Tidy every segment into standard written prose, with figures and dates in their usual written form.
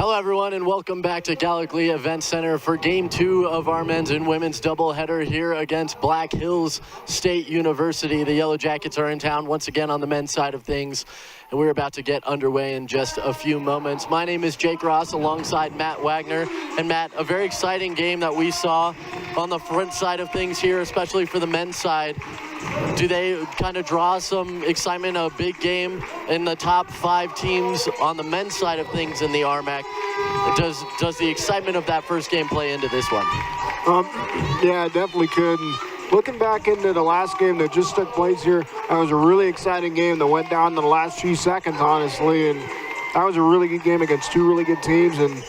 Hello, everyone, and welcome back to Gallogly Event Center for Game 2 of our men's and women's doubleheader here against Black Hills State University. The Yellow Jackets are in town once again on the men's side of things, and we're about to get underway in just a few moments. My name is Jake Ross alongside Matt Wagner. And Matt, a very exciting game that we saw on the front side of things here, especially for the men's side. Do they kind of draw some excitement, a big game in the top 5 teams on the men's side of things in the RMAC? Does the excitement of that first game play into this one? Yeah, it definitely could. And looking back into the last game that just took place here, that was a really exciting game that went down to the last few seconds, honestly. And that was a really good game against 2 really good teams. And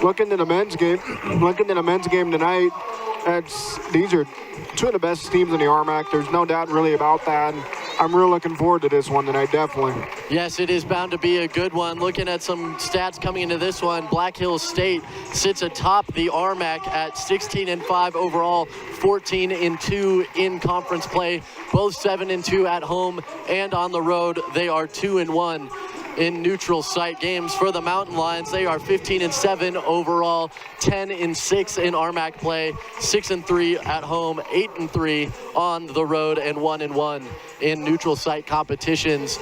looking to the men's game, tonight, these are 2 of the best teams in the RMAC. There's no doubt really about that. And I'm really looking forward to this one tonight, definitely. Yes, it is bound to be a good one. Looking at some stats coming into this one, Black Hills State sits atop the RMAC at 16-5 overall, 14-2 in conference play, both 7-2 at home and on the road. They are 2-1 in neutral site games. For the Mountain Lions, they are 15-7 overall, 10-6 in RMAC play, 6-3 at home, 8-3 on the road, and 1-1 in neutral site competitions.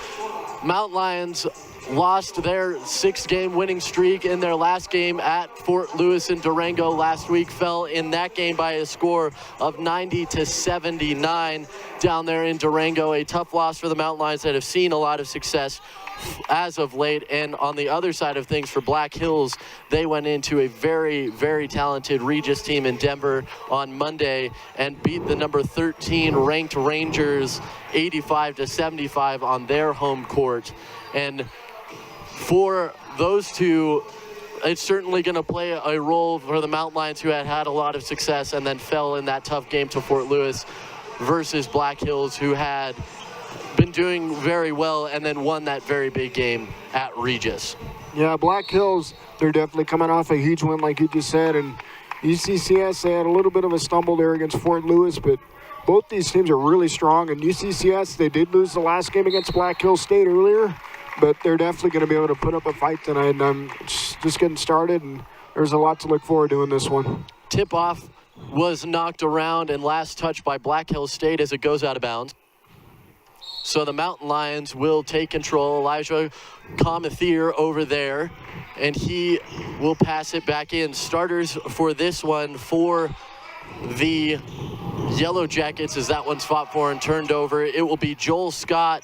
Mountain Lions lost their 6-game winning streak in their last game at Fort Lewis in Durango last week, fell in that game by a score of 90-79 down there in Durango. A tough loss for the Mountain Lions that have seen a lot of success as of late. And on the other side of things for Black Hills, they went into a very, very talented Regis team in Denver on Monday and beat the number 13 ranked Rangers 85-75 on their home court. And for those two, it's certainly going to play a role for the Mountain Lions, who had a lot of success and then fell in that tough game to Fort Lewis, versus Black Hills, who had been doing very well and then won that very big game at Regis. Yeah, Black Hills, they're definitely coming off a huge win, like you just said. And UCCS, they had a little bit of a stumble there against Fort Lewis, but both these teams are really strong. And UCCS, they did lose the last game against Black Hills State earlier, but they're definitely going to be able to put up a fight tonight. And it's just getting started, and there's a lot to look forward to in this one. Tip-off was knocked around and last touched by Black Hills State as it goes out of bounds. So the Mountain Lions will take control. Elijah Comethier over there, and he will pass it back in. Starters for this one for the Yellow Jackets, as that one's fought for and turned over. It will be Joel Scott,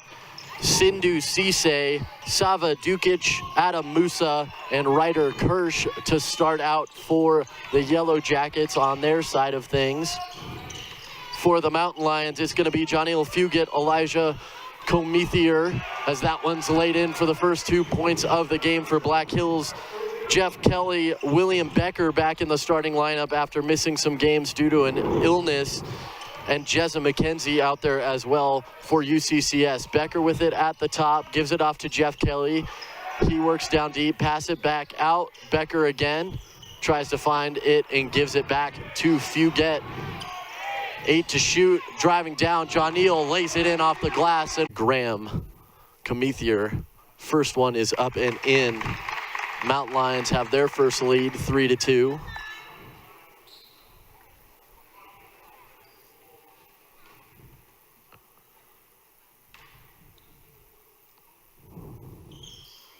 Sindhu Cisse, Sava Dukic, Adam Musa, and Ryder Kirsch to start out for the Yellow Jackets on their side of things. For the Mountain Lions, it's going to be Johnil Fugit, Elijah Comethier, as that one's laid in for the first 2 points of the game for Black Hills. Jeff Kelly, William Becker back in the starting lineup after missing some games due to an illness, and Jezza McKenzie out there as well for UCCS. Becker with it at the top, gives it off to Jeff Kelly. He works down deep, pass it back out. Becker again, tries to find it and gives it back to Fugit. 8 to shoot, driving down. John Neal lays it in off the glass. And Graham Comethier, first one is up and in. Mountain Lions have their first lead, 3-2.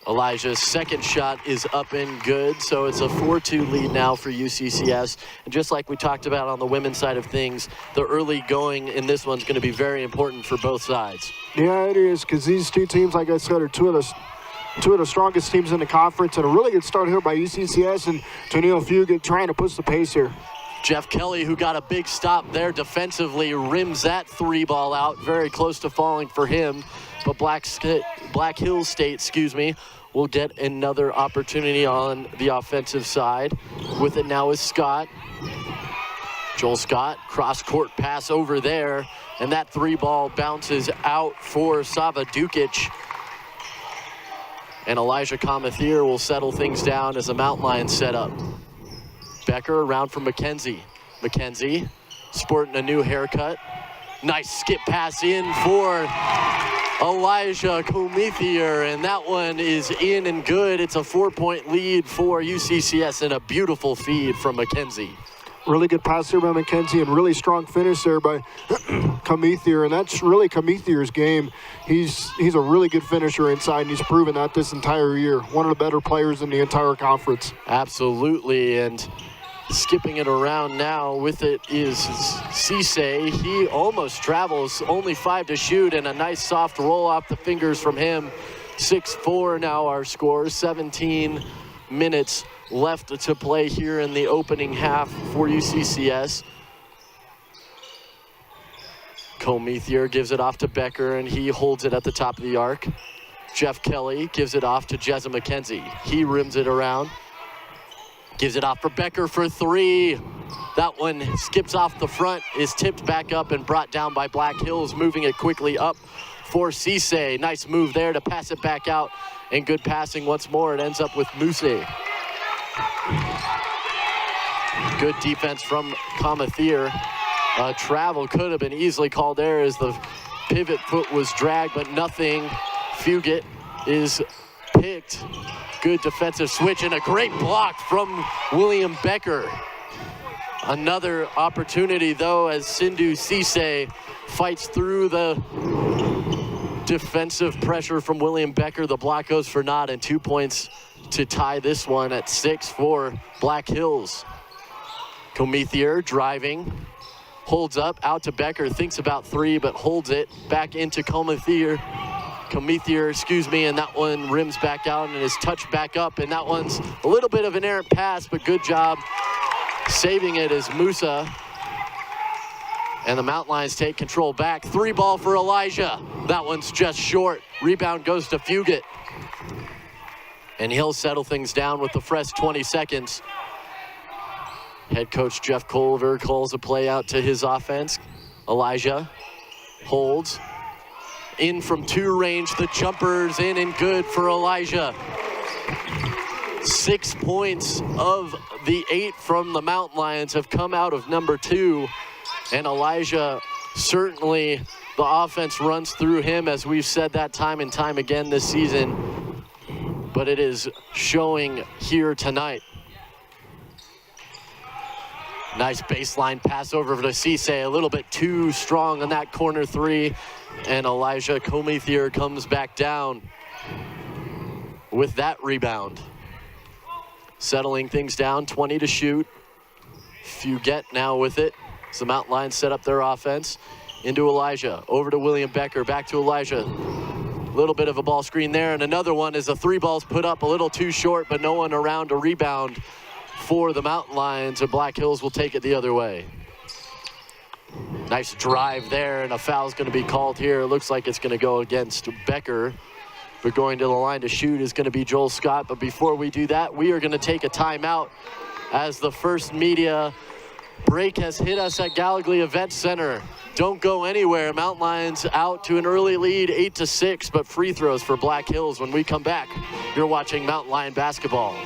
Elijah's second shot is up and good, so it's a 4-2 lead now for UCCS. And just like we talked about on the women's side of things, the early going in this one's going to be very important for both sides. Yeah, it is, because these 2 teams, like I said, are two of the strongest teams in the conference, and a really good start here by UCCS and Johnil Fugit trying to push the pace here. Jeff Kelly, who got a big stop there defensively, rims that 3 ball out, very close to falling for him. But Black Hills State, will get another opportunity on the offensive side. With it now is Scott. Joel Scott, cross-court pass over there, and that 3 ball bounces out for Sava Dukic. And Elijah Comethier will settle things down as the Mountain Lions set up. Becker around for McKenzie. McKenzie sporting a new haircut. Nice skip pass in for Elijah Comethier, and that one is in and good. It's a 4-point lead for UCCS and a beautiful feed from McKenzie. Really good pass there by McKenzie and really strong finish there by Comethier, and that's really Comethier's game. He's a really good finisher inside, and he's proven that this entire year. One of the better players in the entire conference. Absolutely, and skipping it around now with it is Cisse. He almost travels, only 5 to shoot, and a nice soft roll off the fingers from him. 6-4 now our score, 17 minutes left to play here in the opening half for UCCS. Comethier gives it off to Becker, and he holds it at the top of the arc. Jeff Kelly gives it off to Jezza McKenzie. He rims it around. Gives it off for Becker for 3. That one skips off the front, is tipped back up and brought down by Black Hills, moving it quickly up for Cisse. Nice move there to pass it back out, and good passing once more. It ends up with Muse. Good defense from Comethier. Travel could have been easily called there as the pivot foot was dragged, but nothing. Fugit is picked. Good defensive switch and a great block from William Becker. Another opportunity though as Sindhu Cisse fights through the defensive pressure from William Becker. The block goes for naught, and 2 points to tie this one at 6 for Black Hills. Comethier driving, holds up, out to Becker, thinks about 3, but holds it back into Comethier, and that one rims back out and is touched back up, and that one's a little bit of an errant pass, but good job saving it as Musa. And the Mountain Lions take control back. 3 ball for Elijah. That one's just short. Rebound goes to Fugit. And he'll settle things down with the fresh 20 seconds. Head coach Jeff Culver calls a play out to his offense. Elijah holds. In from 2 range, the jumper's in and good for Elijah. 6 points of the 8 from the Mountain Lions have come out of number 2. And Elijah, certainly the offense runs through him, as we've said that time and time again this season. But it is showing here tonight. Nice baseline pass over to Cisse, a little bit too strong on that corner 3. And Elijah Comethier comes back down with that rebound. Settling things down, 20 to shoot. Fugit now with it. So the Mountain Lions set up their offense. Into Elijah, over to William Becker, back to Elijah. Little bit of a ball screen there, and another one as the 3 ball's put up a little too short, but no one around to rebound for the Mountain Lions, and Black Hills will take it the other way. Nice drive there, and a foul's going to be called here. It looks like it's going to go against Becker. But going to the line to shoot is going to be Joel Scott. But before we do that, we are going to take a timeout as the first media break has hit us at Gallogly Event Center. Don't go anywhere. Mountain Lions out to an early lead, 8-6, but free throws for Black Hills. When we come back, you're watching Mountain Lion basketball.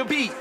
Beat.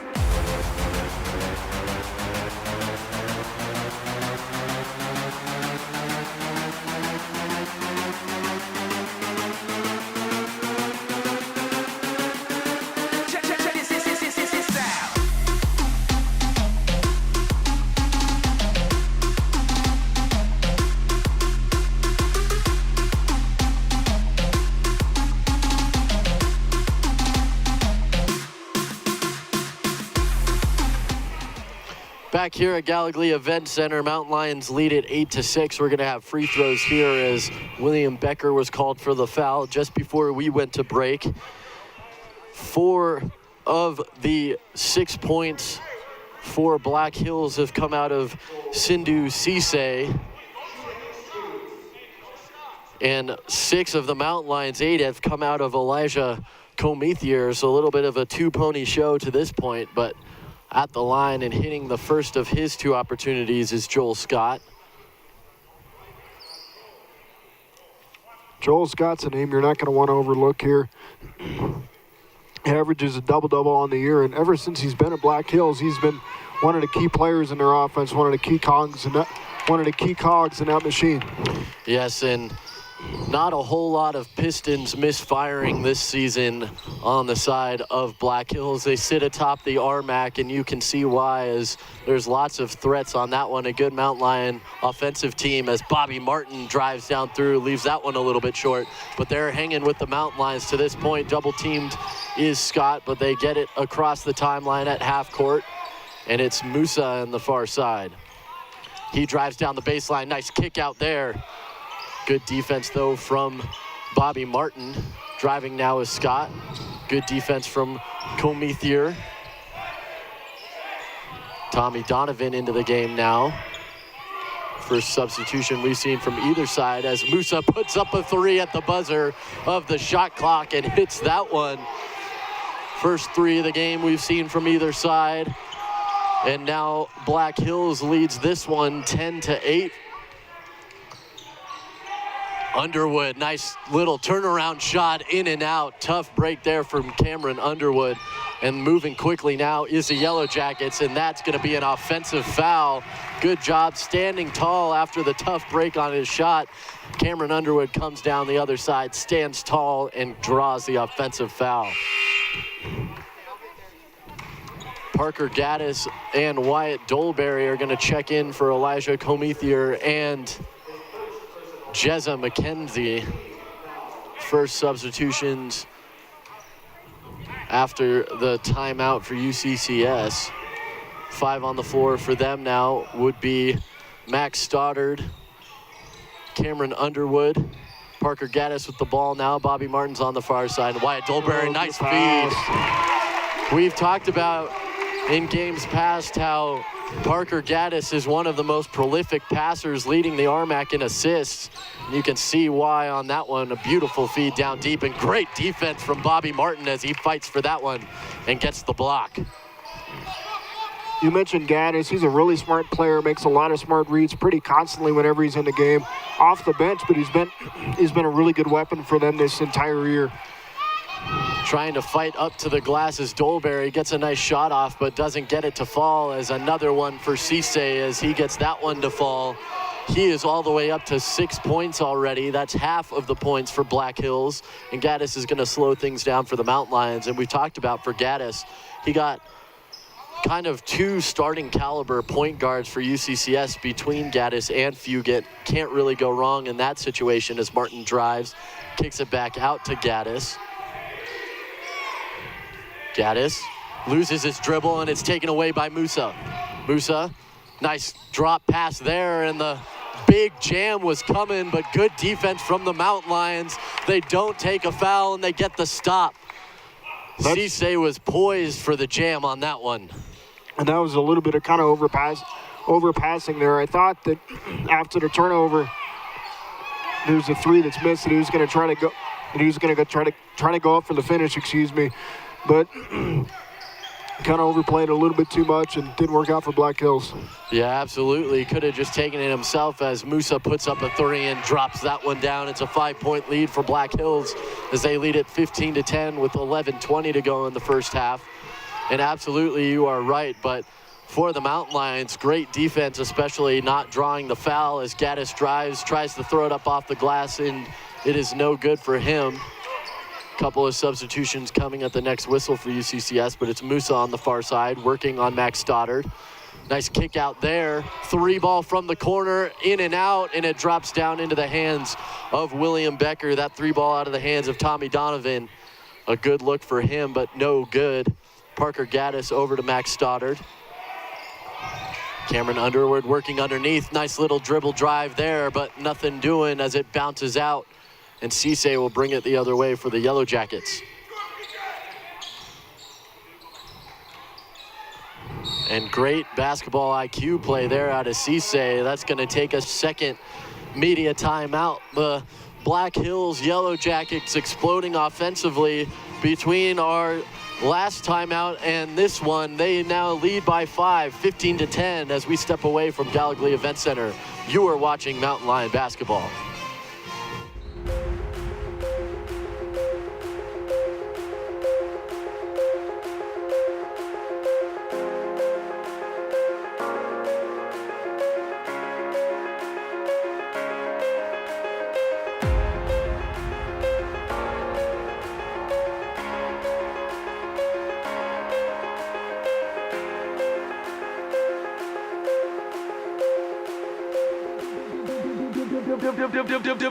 Back here at Gallogly Event Center, Mountain Lions lead it 8-6. We're going to have free throws here as William Becker was called for the foul just before we went to break. 4 of the 6 points for Black Hills have come out of Sindhu Cisse. And 6 of the Mountain Lions' 8 have come out of Elijah Comethier. So a little bit of a two-pony show to this point, but at the line and hitting the first of his 2 opportunities is Joel Scott. Joel Scott's a name you're not going to want to overlook here. He averages a double-double on the year, and ever since he's been at Black Hills, he's been one of the key players in their offense, one of the key cogs in that machine. Yes, and not a whole lot of Pistons misfiring this season on the side of Black Hills. They sit atop the RMAC, and you can see why, as there's lots of threats on that one. A good Mountain Lion offensive team as Bobby Martin drives down through, leaves that one a little bit short. But they're hanging with the Mountain Lions to this point. Double-teamed is Scott, but they get it across the timeline at half court, and it's Musa on the far side. He drives down the baseline. Nice kick out there. Good defense, though, from Bobby Martin. Driving now is Scott. Good defense from Comethier. Tommy Donovan into the game now. First substitution we've seen from either side as Musa puts up a 3 at the buzzer of the shot clock and hits that one. First 3 of the game we've seen from either side. And now Black Hills leads this one 10-8. Underwood, nice little turnaround shot, in and out. Tough break there from Cameron Underwood. And moving quickly now is the Yellow Jackets, and that's going to be an offensive foul. Good job standing tall after the tough break on his shot. Cameron Underwood comes down the other side, stands tall, and draws the offensive foul. Parker Gaddis and Wyatt Dolberry are going to check in for Elijah Comethier and Jezza McKenzie. First substitutions after the timeout for UCCS. 5 on the floor for them now would be Max Stoddard, Cameron Underwood, Parker Gaddis with the ball now. Bobby Martin's on the far side. Wyatt Dolberry, nice feed. We've talked about in games past how Parker Gaddis is one of the most prolific passers, leading the RMAC in assists. And you can see why on that one. A beautiful feed down deep, and great defense from Bobby Martin as he fights for that one and gets the block. You mentioned Gaddis. He's a really smart player, makes a lot of smart reads pretty constantly whenever he's in the game. Off the bench, but he's been a really good weapon for them this entire year. Trying to fight up to the glass as Dolberry gets a nice shot off, but doesn't get it to fall, as another one for Cisse as he gets that one to fall. He is all the way up to 6 points already. That's half of the points for Black Hills, and Gaddis is going to slow things down for the Mountain Lions. And we talked about for Gaddis, he got kind of 2 starting caliber point guards for UCCS between Gaddis and Fugit. Can't really go wrong in that situation as Martin drives, kicks it back out to Gaddis. Gaddis loses his dribble, and it's taken away by Musa. Musa, nice drop pass there, and the big jam was coming, but good defense from the Mountain Lions. They don't take a foul, and they get the stop. Cisse was poised for the jam on that one. And that was a little bit of kind of overpassing there. I thought that after the turnover, there's a 3 that's missed, and he was going to try to go. And he was going to try to go up for the finish, but kind of overplayed a little bit too much and didn't work out for Black Hills. Yeah, absolutely. Could have just taken it himself as Musa puts up a 3 and drops that one down. It's a 5-point lead for Black Hills as they lead it 15-10 with 11:20 to go in the first half. And absolutely, you are right, but for the Mountain Lions, great defense, especially not drawing the foul as Gaddis drives, tries to throw it up off the glass, and it is no good for him. Couple of substitutions coming at the next whistle for UCCS, but it's Musa on the far side working on Max Stoddard. Nice kick out there. 3 ball from the corner, in and out, and it drops down into the hands of William Becker. That 3 ball out of the hands of Tommy Donovan. A good look for him, but no good. Parker Gaddis over to Max Stoddard. Cameron Underwood working underneath. Nice little dribble drive there, but nothing doing as it bounces out. And Cisse will bring it the other way for the Yellow Jackets. And great basketball IQ play there out of Cisse. That's going to take a second media timeout. Black Hills Yellow Jackets exploding offensively between our last timeout and this one. They now lead by 5, 15-10 as we step away from Gallogly Event Center. You are watching Mountain Lion basketball.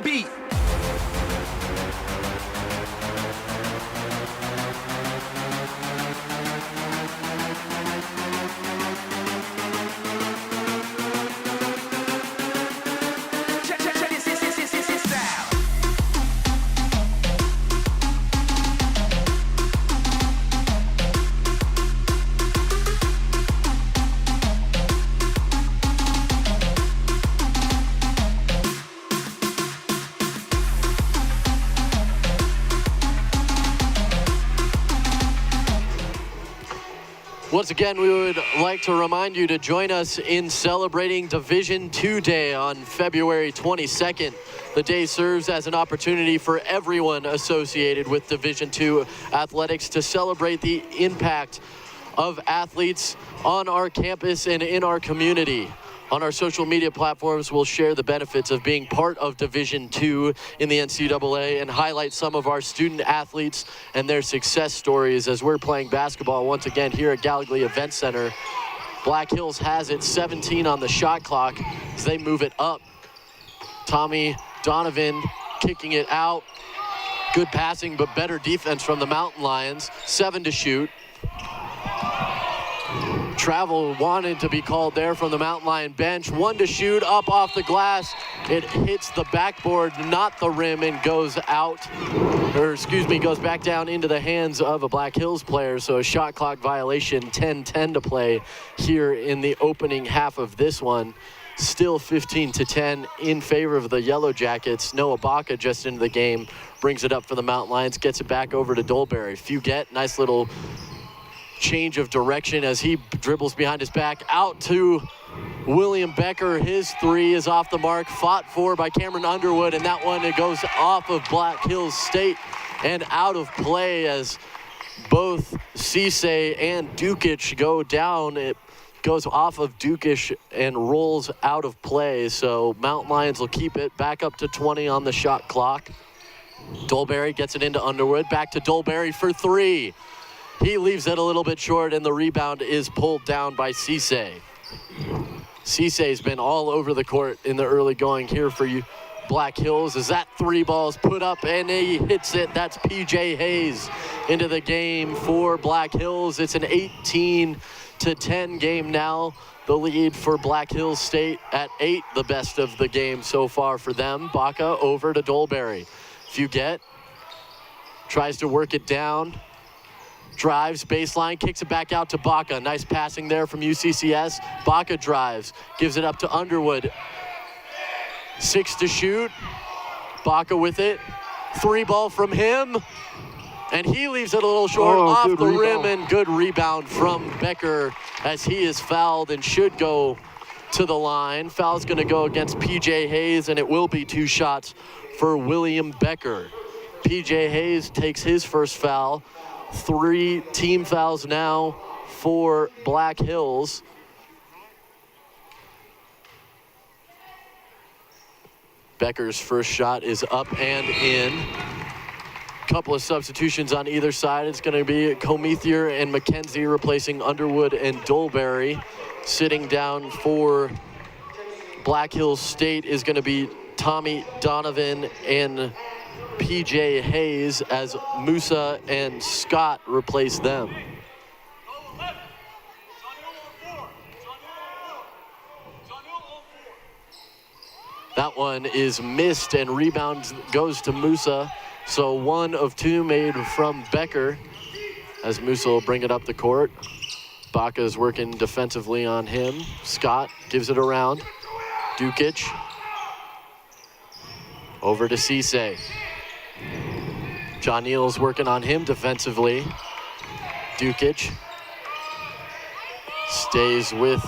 Beat. Once again, we would like to remind you to join us in celebrating Division II Day on February 22nd. The day serves as an opportunity for everyone associated with Division II athletics to celebrate the impact of athletes on our campus and in our community. On our social media platforms, we'll share the benefits of being part of Division II in the NCAA and highlight some of our student athletes and their success stories as we're playing basketball once again here at Gallogly Event Center. Black Hills has it, 17 on the shot clock as they move it up. Tommy Donovan kicking it out. Good passing, but better defense from the Mountain Lions. 7 to shoot. Travel wanted to be called there from the Mountain Lion bench. 1 to shoot, up off the glass. It hits the backboard, not the rim, and goes out, goes back down into the hands of a Black Hills player. So a shot clock violation, 10-10 to play here in the opening half of this one. Still 15-10 in favor of the Yellow Jackets. Noah Baca just into the game, brings it up for the Mountain Lions, gets it back over to Dolberry. Fugett, nice little change of direction as he dribbles behind his back out to William Becker. His 3 is off the mark, fought for by Cameron Underwood, and that one, it goes off of Black Hills State and out of play as both Cisse and Dukic go down. It goes off of Dukic and rolls out of play, so Mountain Lions will keep it back up to 20 on the shot clock. Dolberry gets it into Underwood, back to Dolberry for 3. He leaves it a little bit short, and the rebound is pulled down by Cisse. Cisse's been all over the court in the early going here for you, Black Hills, as that 3 ball is put up, and he hits it. That's PJ Hayes into the game for Black Hills. It's an 18-10 game now. The lead for Black Hills State at 8, the best of the game so far for them. Baca over to Dolberry. Fugett tries to work it down. Drives, baseline, kicks it back out to Baca. Nice passing there from UCCS. Baca drives, gives it up to Underwood. 6 to shoot. Baca with it. 3 ball from him. And he leaves it a little short off the rim, and good rebound from Becker as he is fouled and should go to the line. Foul's gonna go against PJ Hayes, and it will be 2 shots for William Becker. PJ Hayes takes his first foul. 3 team fouls now for Black Hills. Becker's first shot is up and in. Couple of substitutions on either side. It's going to be Comethier and McKenzie replacing Underwood and Dolberry. Sitting down for Black Hills State is going to be Tommy Donovan and PJ Hayes as Musa and Scott replace them. That one is missed, and rebound goes to Musa. So 1 of 2 made from Becker as Musa will bring it up the court. Baca is working defensively on him. Scott gives it around. Dukic Over to Cisse. John Neal's working on him defensively. Dukic stays with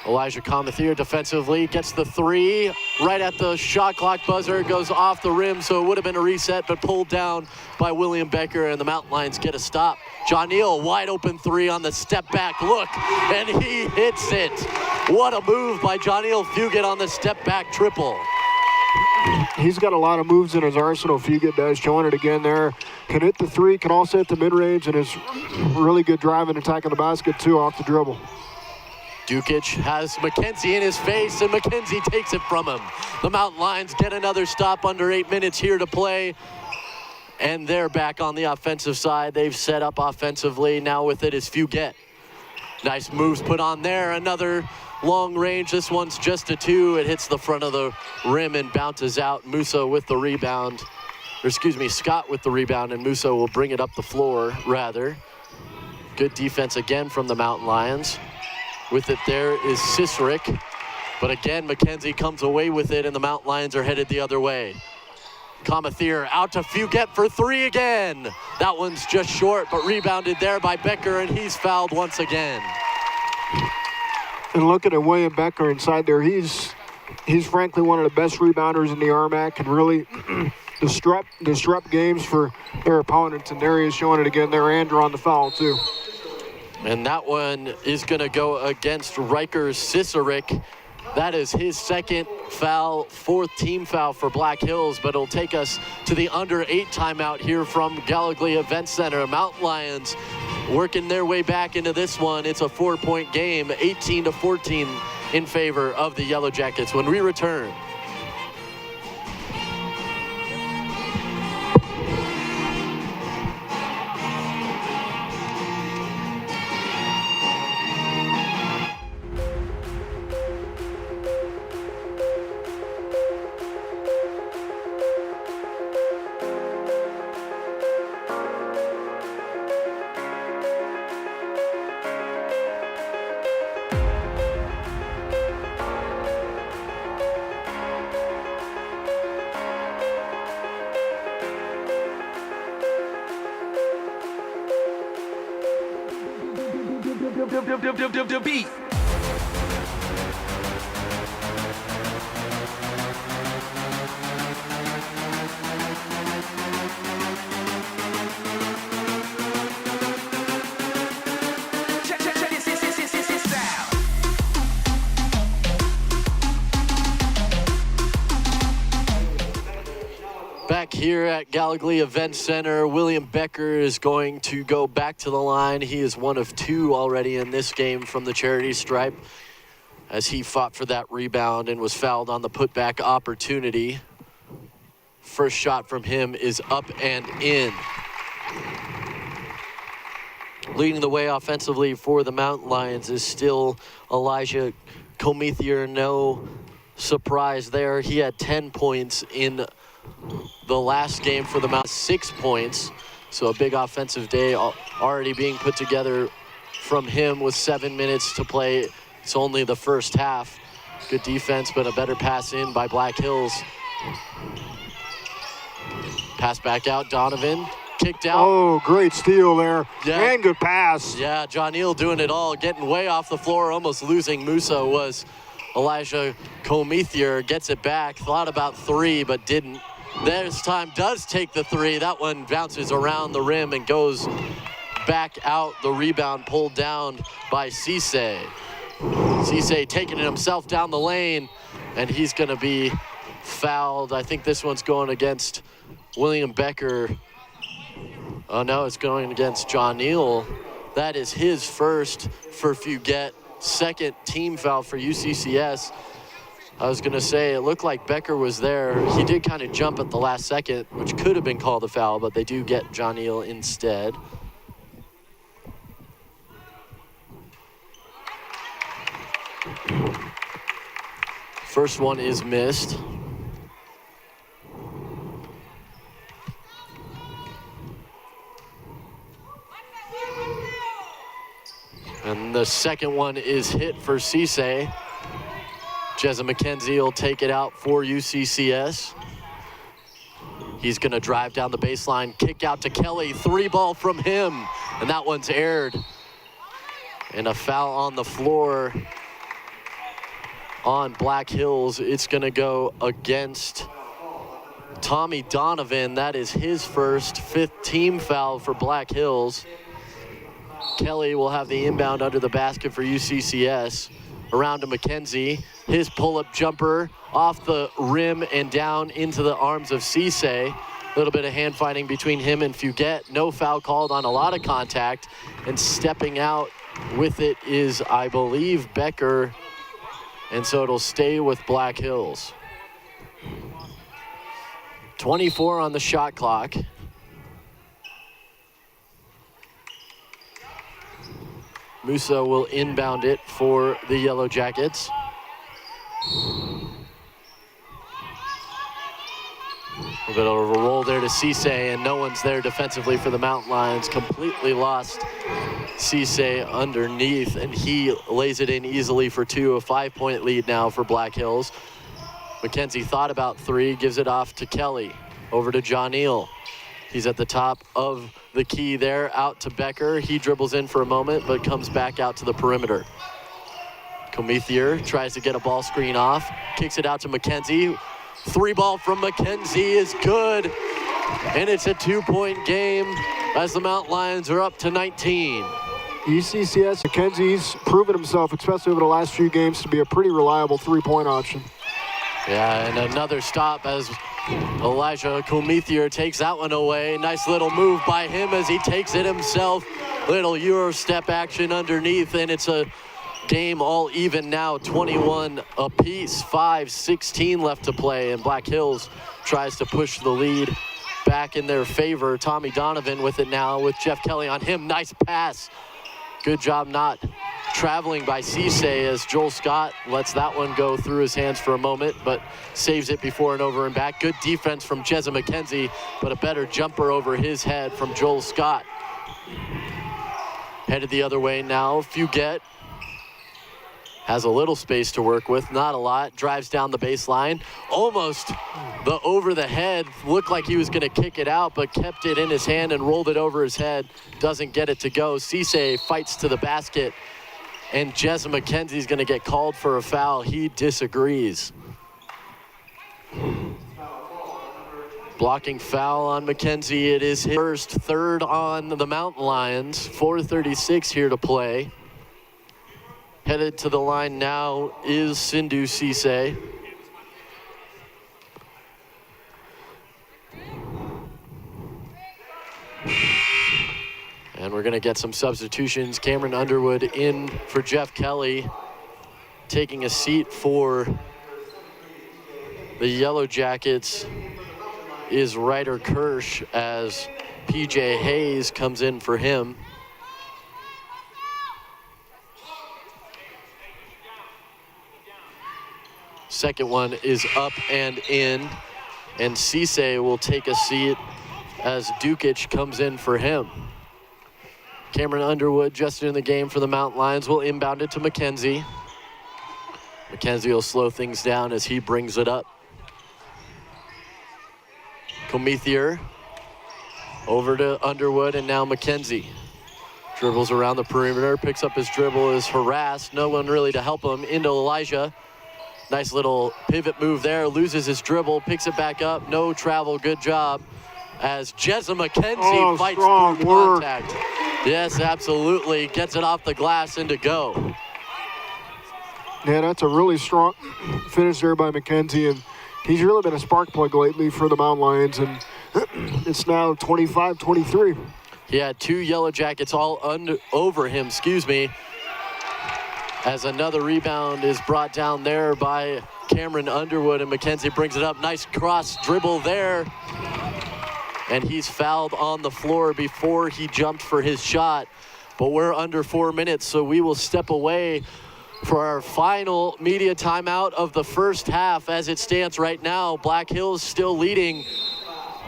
Elijah Comethier defensively, gets the three right at the shot clock buzzer, goes off the rim, so it would have been a reset, but pulled down by William Becker, and the Mountain Lions get a stop. John Neal, wide open three on the step back look, and he hits it. What a move by John Neal Fugit on the step back triple. He's got a lot of moves in his arsenal. Fugit does, showing it again there. Can hit the three, can also hit the mid-range, and is really good driving and attacking the basket too off the dribble. Dukic has McKenzie in his face, and McKenzie takes it from him. The Mountain Lions get another stop under 8 minutes here to play, and they're back on the offensive side. They've set up offensively. Now with it is Fugit. Nice moves put on there. Another long range. This one's just a two. It hits the front of the rim and bounces out. Musa with the rebound. Or excuse me, Scott with the rebound, and Musa will bring it up the floor, rather. Good defense again from the Mountain Lions. With it there is Sisrick. But again, McKenzie comes away with it, and the Mountain Lions are headed the other way. Comethier out to Fugit for three again. That one's just short, but rebounded there by Becker, and he's fouled once again. And looking at William Becker inside there, he's frankly one of the best rebounders in the RMAC, and really disrupt games for their opponents. And there he is showing it again there, and drawing the foul too. And that one is going to go against Riker Sisaric. That is his second foul, fourth team foul for Black Hills, but it'll take us to the under 8 timeout here from Gallogly Event Center. Mountain Lions working their way back into this one. It's a 4-point game, 18-14 in favor of the Yellow Jackets. When we return. Beat. Back here at Gallogly Event Center, William Becker is going to go back to the line. He is one of 2 already in this game from the charity stripe, as he fought for that rebound and was fouled on the putback opportunity. First shot from him is up and in. Leading the way offensively for the Mountain Lions is still Elijah Comethier. No surprise there. He had 10 points in the last game for the Mountain, 6 points. So a big offensive day already being put together from him with 7 minutes to play. It's only the first half. Good defense, but a better pass in by Black Hills. Pass back out, Donovan. Kicked out. Oh, great steal there. Yeah. And good pass. Yeah, John Neal doing it all, getting way off the floor, almost losing Musa was Elijah Comethier. Gets it back, thought about 3, but didn't. This time does take the 3. That one bounces around the rim and goes back out. The rebound pulled down by Cisse. Cisse taking it himself down the lane, and he's going to be fouled. I think this one's going against William Becker. Oh no, it's going against John Neal. That is his first for Fugit. Second team foul for UCCS. I was going to say, it looked like Becker was there. He did kind of jump at the last second, which could have been called a foul, but they do get John Neal instead. First one is missed. And the second one is hit for Cisse. Jezza McKenzie will take it out for UCCS. He's going to drive down the baseline, kick out to Kelly, 3-ball from him, and that one's aired. And a foul on the floor on Black Hills. It's going to go against Tommy Donovan. That is his first, 5th team foul for Black Hills. Kelly will have the inbound under the basket for UCCS. Around to McKenzie. His pull-up jumper off the rim and down into the arms of Cisse. A little bit of hand fighting between him and Fugett. No foul called on a lot of contact. And stepping out with it is, I believe, Becker. And so it'll stay with Black Hills. 24 on the shot clock. Musa will inbound it for the Yellow Jackets. A bit of a roll there to Cisse, and no one's there defensively for the Mountain Lions. Completely lost Cisse underneath, and he lays it in easily for 2. A 5-point lead now for Black Hills. McKenzie thought about 3, gives it off to Kelly. Over to John Neal. He's at the top of the key there, out to Becker. He dribbles in for a moment, but comes back out to the perimeter. Comethier tries to get a ball screen off, kicks it out to McKenzie. 3-ball from McKenzie is good, and it's a 2-point game as the Mountain Lions are up to 19. UCCS, McKenzie's proven himself, especially over the last few games, to be a pretty reliable 3-point option. Yeah, and another stop as Elijah Comethier takes that one away. Nice little move by him as he takes it himself. Little Euro step action underneath, and it's a game all even now, 21 apiece. 5:16 left to play, and Black Hills tries to push the lead back in their favor. Tommy Donovan with it now with Jeff Kelly on him. Nice pass. Good job not traveling by Cisse as Joel Scott lets that one go through his hands for a moment, but saves it before and over and back. Good defense from Jezza McKenzie, but a better jumper over his head from Joel Scott. Headed the other way now. Fugett has a little space to work with, not a lot. Drives down the baseline. Almost the over the head. Looked like he was going to kick it out, but kept it in his hand and rolled it over his head. Doesn't get it to go. Cisse fights to the basket, and Jezza McKenzie's going to get called for a foul. He disagrees. Blocking foul on McKenzie. It is his first, 3rd on the Mountain Lions. 4:36 here to play. Headed to the line now is Sindhu Cisse. And we're going to get some substitutions. Cameron Underwood in for Jeff Kelly, taking a seat for the Yellow Jackets is Ryder Kirsch as PJ Hayes comes in for him. Second one is up and in, and Cisse will take a seat as Dukic comes in for him. Cameron Underwood just in the game for the Mountain Lions will inbound it to McKenzie. McKenzie will slow things down as he brings it up. Comethier over to Underwood, and now McKenzie. Dribbles around the perimeter, picks up his dribble, is harassed. No one really to help him. Into Elijah. Nice little pivot move there, loses his dribble, picks it back up, no travel, good job. As Jezza McKenzie fights through contact. Yes, absolutely, gets it off the glass and to go. Yeah, that's a really strong finish there by McKenzie, and he's really been a spark plug lately for the Mountain Lions, and it's now 25-23. He had 2 Yellow Jackets all over him, as another rebound is brought down there by Cameron Underwood, and McKenzie brings it up. Nice cross dribble there. And he's fouled on the floor before he jumped for his shot. But we're under 4 minutes, so we will step away for our final media timeout of the first half. As it stands right now, Black Hills still leading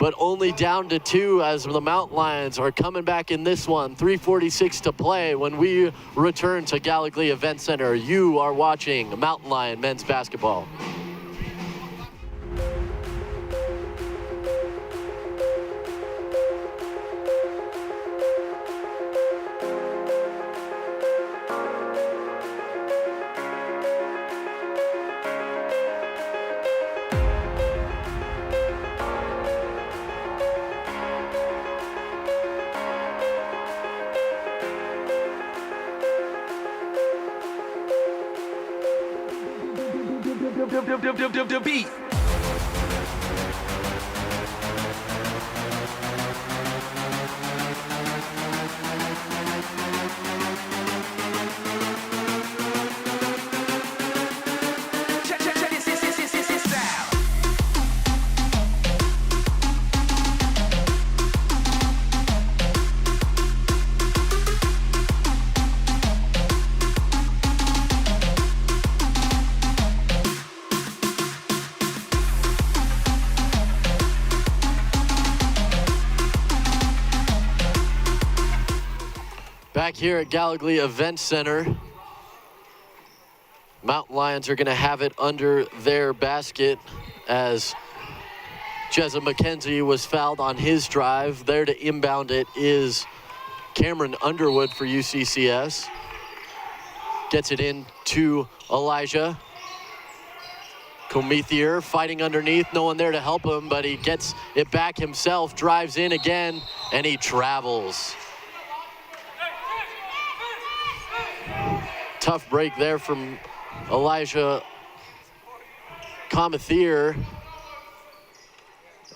but only down to 2 as the Mountain Lions are coming back in this one. 3:46 to play when we return to Gallogly Event Center. You are watching Mountain Lion men's basketball. Beat. Back here at Gallogly Event Center, Mountain Lions are going to have it under their basket as Jezza McKenzie was fouled on his drive. There to inbound it is Cameron Underwood for UCCS. Gets it in to Elijah. Comethier fighting underneath, no one there to help him, but he gets it back himself, drives in again, and he travels. Tough break there from Elijah Comethier.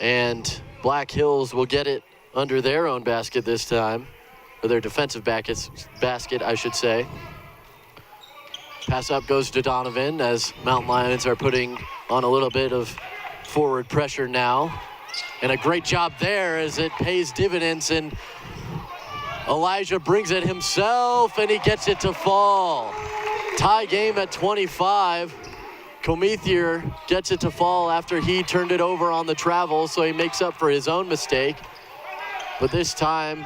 And Black Hills will get it under their own basket this time, or their defensive basket, I should say. Pass up goes to Donovan as Mountain Lions are putting on a little bit of forward pressure now. And a great job there as it pays dividends, and Elijah brings it himself and he gets it to fall. Tie game at 25. Comethier gets it to fall after he turned it over on the travel, so he makes up for his own mistake. But this time,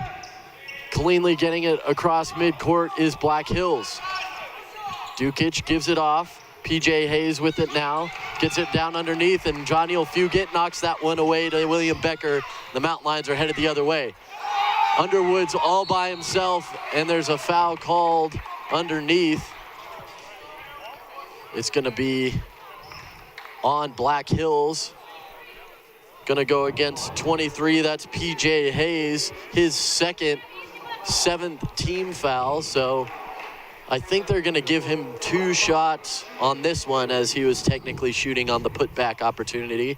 cleanly getting it across midcourt is Black Hills. Dukic gives it off. PJ Hayes with it now. Gets it down underneath, and Johnny Fugit knocks that one away to William Becker. The Mountain Lions are headed the other way. Underwood's all by himself, and there's a foul called underneath. It's going to be on Black Hills. Going to go against 23. That's PJ Hayes, his seventh team foul. So I think they're going to give him 2 shots on this one, as he was technically shooting on the putback opportunity.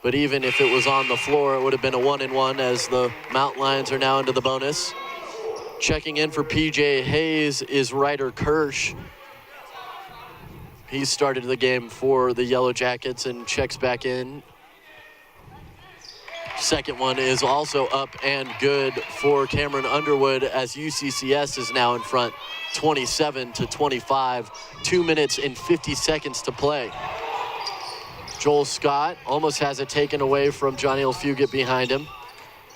But even if it was on the floor, it would have been a 1-and-1, as the Mountain Lions are now into the bonus. Checking in for PJ Hayes is Ryder Kirsch. He started the game for the Yellow Jackets and checks back in. Second one is also up and good for Cameron Underwood, as UCCS is now in front, 27-25. 2 minutes and 50 seconds to play. Joel Scott almost has it taken away from Johnny Fugit behind him.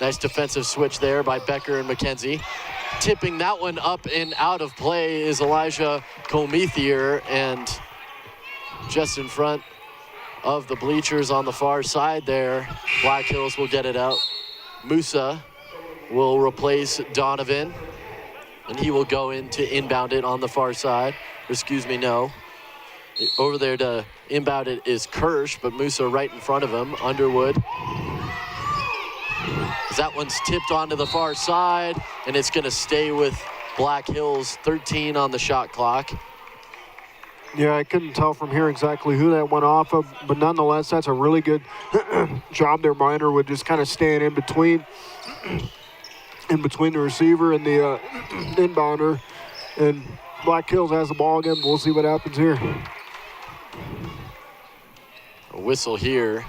Nice defensive switch there by Becker and McKenzie. Tipping that one up and out of play is Elijah Comethier, and just in front of the bleachers on the far side there, Black Hills will get it out. Musa will replace Donovan, and he will go in to inbound it on the far side. No. Over there to inbound it is Kirsch, but Musa right in front of him. Underwood. That one's tipped onto the far side, and it's going to stay with Black Hills. 13 on the shot clock. Yeah, I couldn't tell from here exactly who that went off of, but nonetheless, that's a really good job there by Underwood, just kind of staying in between the receiver and the inbounder. And Black Hills has the ball again. We'll see what happens here. A whistle here.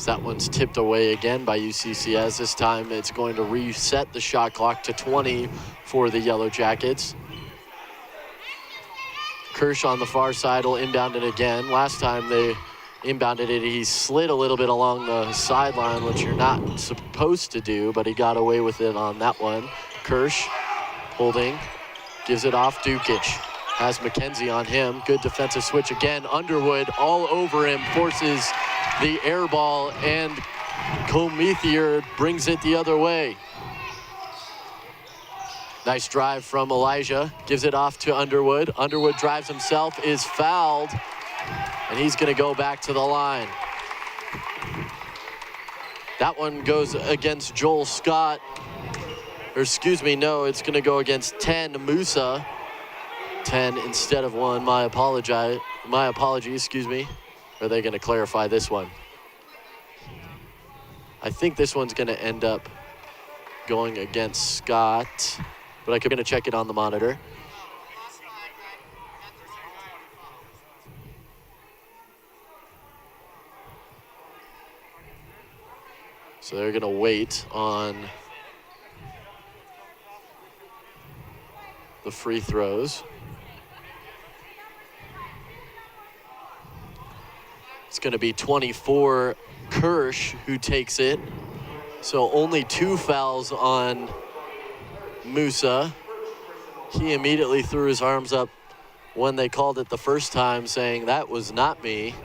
That one's tipped away again by UCCS. This time it's going to reset the shot clock to 20 for the Yellow Jackets. Kirsch on the far side will inbound it again. Last time they inbounded it. He slid a little bit along the sideline, which you're not supposed to do, but he got away with it on that one. Kirsch holding, gives it off. Dukic has McKenzie on him. Good defensive switch again. Underwood all over him, forces the air ball, and Comethier brings it the other way. Nice drive from Elijah, gives it off to Underwood. Underwood drives himself, is fouled, and he's gonna go back to the line. That one goes against Joel Scott, or excuse me, no, it's gonna go against 10 Musa. 10 instead of 1, my apologies, excuse me. Or are they gonna clarify this one? I think this one's gonna end up going against Scott, but I'm gonna check it on the monitor. So they're gonna wait on the free throws. It's gonna be 24 Kirsch who takes it. So only 2 fouls on Musa. He immediately threw his arms up when they called it the first time, saying that was not me.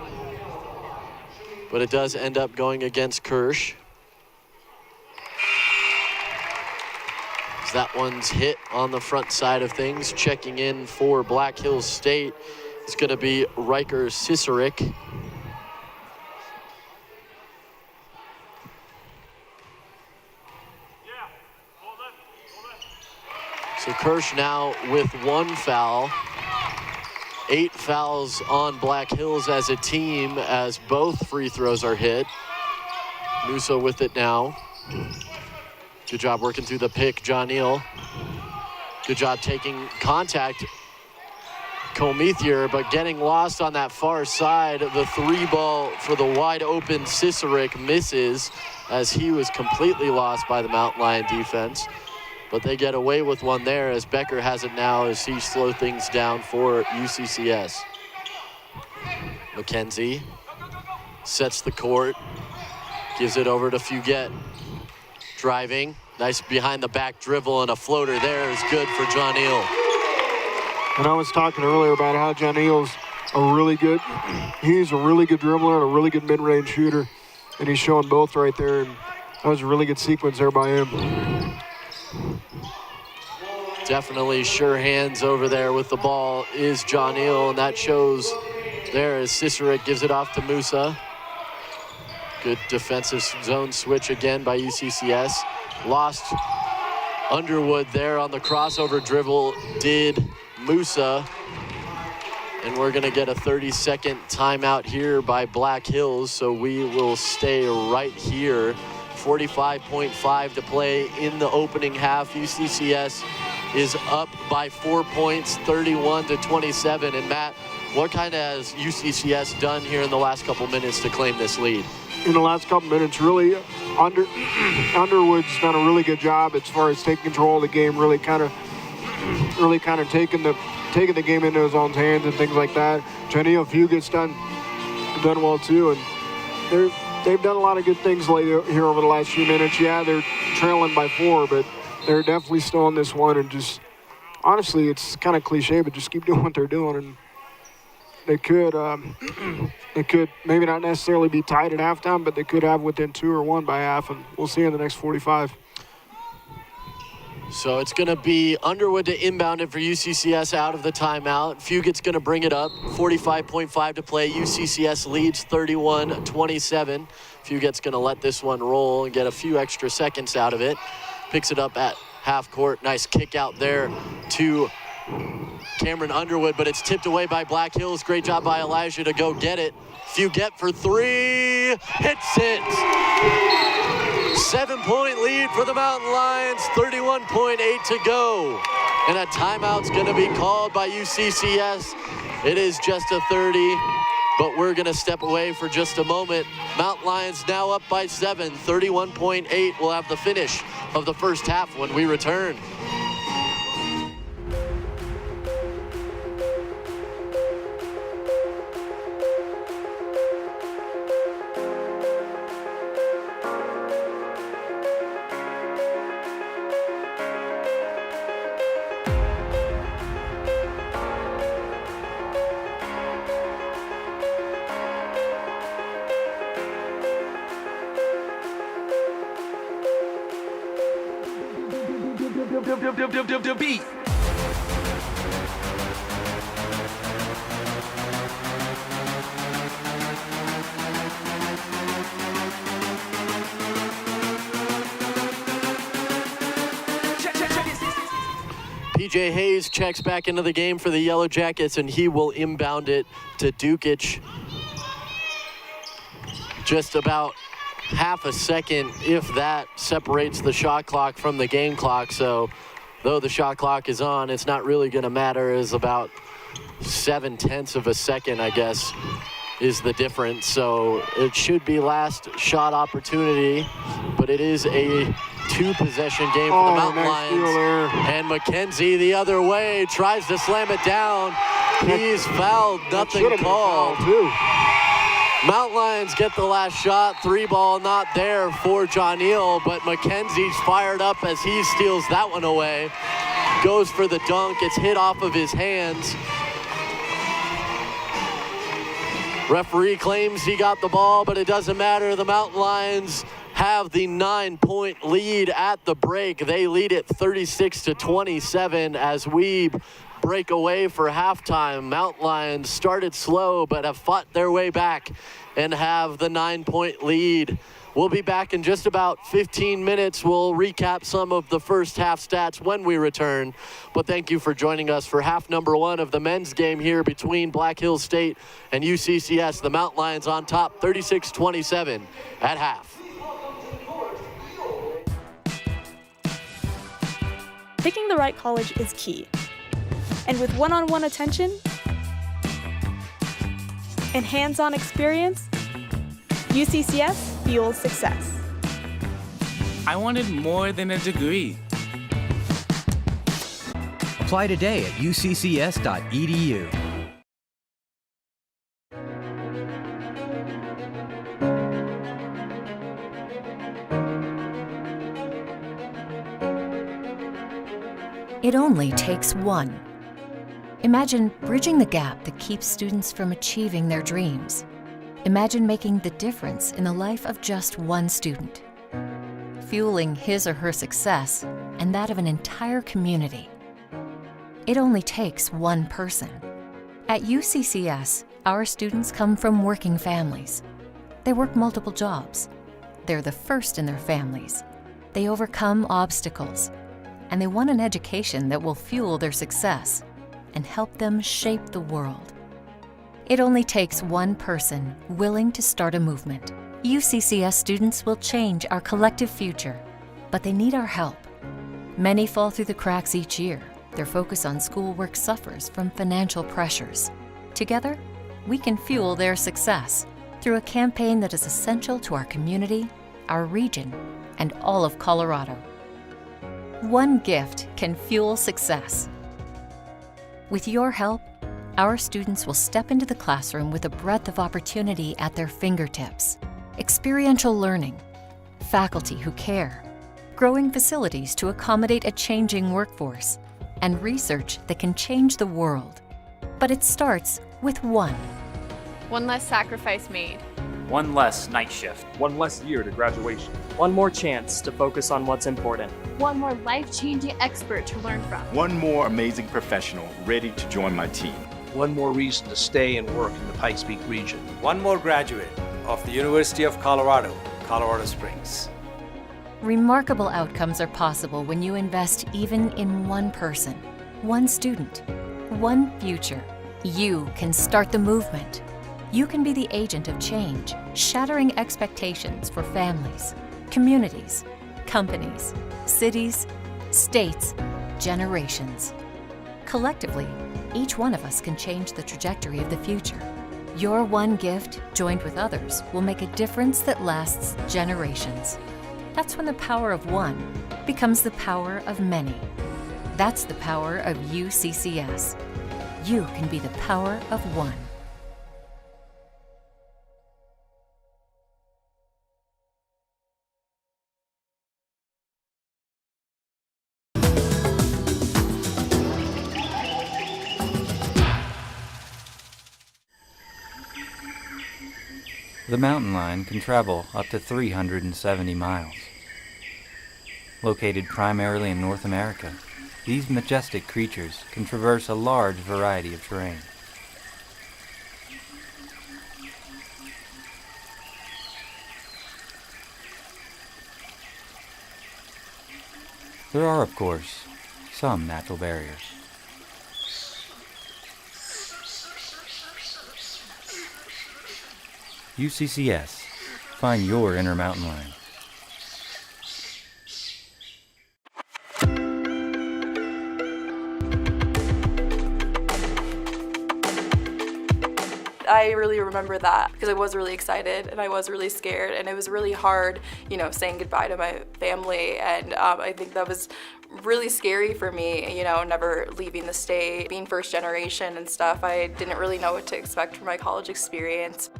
But it does end up going against Kirsch. That one's hit on the front side of things. Checking in for Black Hills State is going to be Riker Cicerik. So Kirsch now with 1 foul. 8 fouls on Black Hills as a team as both free throws are hit. Musa with it now. Good job working through the pick, John Neal. Good job taking contact, Comethier, but getting lost on that far side. The 3 ball for the wide open Cicerik misses as he was completely lost by the Mountain Lion defense. But they get away with one there as Becker has it now as he slows things down for UCCS. McKenzie sets the court, gives it over to Fugett. Driving, nice behind the back dribble, and a floater there is good for John Neal. And I was talking earlier about how John Neal's he's a really good dribbler and a really good mid-range shooter, and he's showing both right there, and that was a really good sequence there by him. Definitely sure hands over there with the ball is John Neal, and that shows there as Cicerik gives it off to Musa. Good defensive zone switch again by UCCS. Lost Underwood there on the crossover dribble did Musa. And we're gonna get a 30-second timeout here by Black Hills, so we will stay right here. 45.5 to play in the opening half. UCCS is up by 4 points, 31-27. And Matt, what kind of has UCCS done here in the last couple minutes to claim this lead? In the last couple minutes, really, Underwood's done a really good job as far as taking control of the game, really kind of taking the game into his own hands and things like that. Janelle Fugett's done well too, and they've done a lot of good things here over the last few minutes. Yeah, they're trailing by 4, but they're definitely still in this one, and just honestly, it's kind of cliche, but just keep doing what they're doing, and they could maybe not necessarily be tied at halftime, but they could have within 2 or 1 by half, and we'll see in the next 45. So it's going to be Underwood to inbound it for UCCS out of the timeout. Fugett's going to bring it up. 45.5 to play. UCCS leads 31-27. Fugett's going to let this one roll and get a few extra seconds out of it. Picks it up at half court. Nice kick out there to Cameron Underwood, but it's tipped away by Black Hills. Great job by Elijah to go get it. Fugett for 3, hits it. 7-point lead for the Mountain Lions, 31.8 to go. And a timeout's gonna be called by UCCS. It is just a 30, but we're gonna step away for just a moment. Mountain Lions now up by 7, 31.8. We'll have the finish of the first half when we return. beat. PJ Hayes checks back into the game for the Yellow Jackets, and he will inbound it to Dukic. Just about half a second, if that, separates the shot clock from the game clock. So though the shot clock is on, it's not really going to matter. It's about 0.7 of a second, I guess, is the difference. So it should be last shot opportunity, but it is a two-possession game for the Mountain Lions. And McKenzie the other way tries to slam it down. He's fouled, nothing called. Mountain Lions get the last shot. 3-ball not there for Johneal, but McKenzie's fired up as he steals that one away. Goes for the dunk. It's hit off of his hands. Referee claims he got the ball, but it doesn't matter. The Mountain Lions have the 9-point lead at the break. They lead it 36-27 as we break away for halftime. Mountain Lions started slow, but have fought their way back and have the 9-point lead. We'll be back in just about 15 minutes. We'll recap some of the first half stats when we return. But thank you for joining us for half number one of the men's game here between Black Hills State and UCCS. The Mountain Lions on top, 36-27 at half. Picking the right college is key. And with one-on-one attention and hands-on experience, UCCS fuels success. I wanted more than a degree. Apply today at uccs.edu. It only takes one. Imagine bridging the gap that keeps students from achieving their dreams. Imagine making the difference in the life of just one student, fueling his or her success and that of an entire community. It only takes one person. At UCCS, our students come from working families. They work multiple jobs. They're the first in their families. They overcome obstacles. And they want an education that will fuel their success and help them shape the world. It only takes one person willing to start a movement. UCCS students will change our collective future, but they need our help. Many fall through the cracks each year. Their focus on schoolwork suffers from financial pressures. Together, we can fuel their success through a campaign that is essential to our community, our region, and all of Colorado. One gift can fuel success. With your help, our students will step into the classroom with a breadth of opportunity at their fingertips. Experiential learning, faculty who care, growing facilities to accommodate a changing workforce, and research that can change the world. But it starts with one. One less sacrifice made. One less night shift. One less year to graduation. One more chance to focus on what's important. One more life-changing expert to learn from. One more amazing professional ready to join my team. One more reason to stay and work in the Pikes Peak region. One more graduate of the University of Colorado, Colorado Springs. Remarkable outcomes are possible when you invest even in one person, one student, one future. You can start the movement. You can be the agent of change, shattering expectations for families, communities, companies, cities, states, generations. Collectively, each one of us can change the trajectory of the future. Your one gift, joined with others, will make a difference that lasts generations. That's when the power of one becomes the power of many. That's the power of UCCS. You can be the power of one. The mountain lion can travel up to 370 miles. Located primarily in North America, these majestic creatures can traverse a large variety of terrain. There are, of course, some natural barriers. UCCS. Find your inner mountain lion. I really remember that because I was really excited and I was really scared, and it was really hard, saying goodbye to my family, and I think that was really scary for me, never leaving the state, being first generation and stuff. I didn't really know what to expect from my college experience.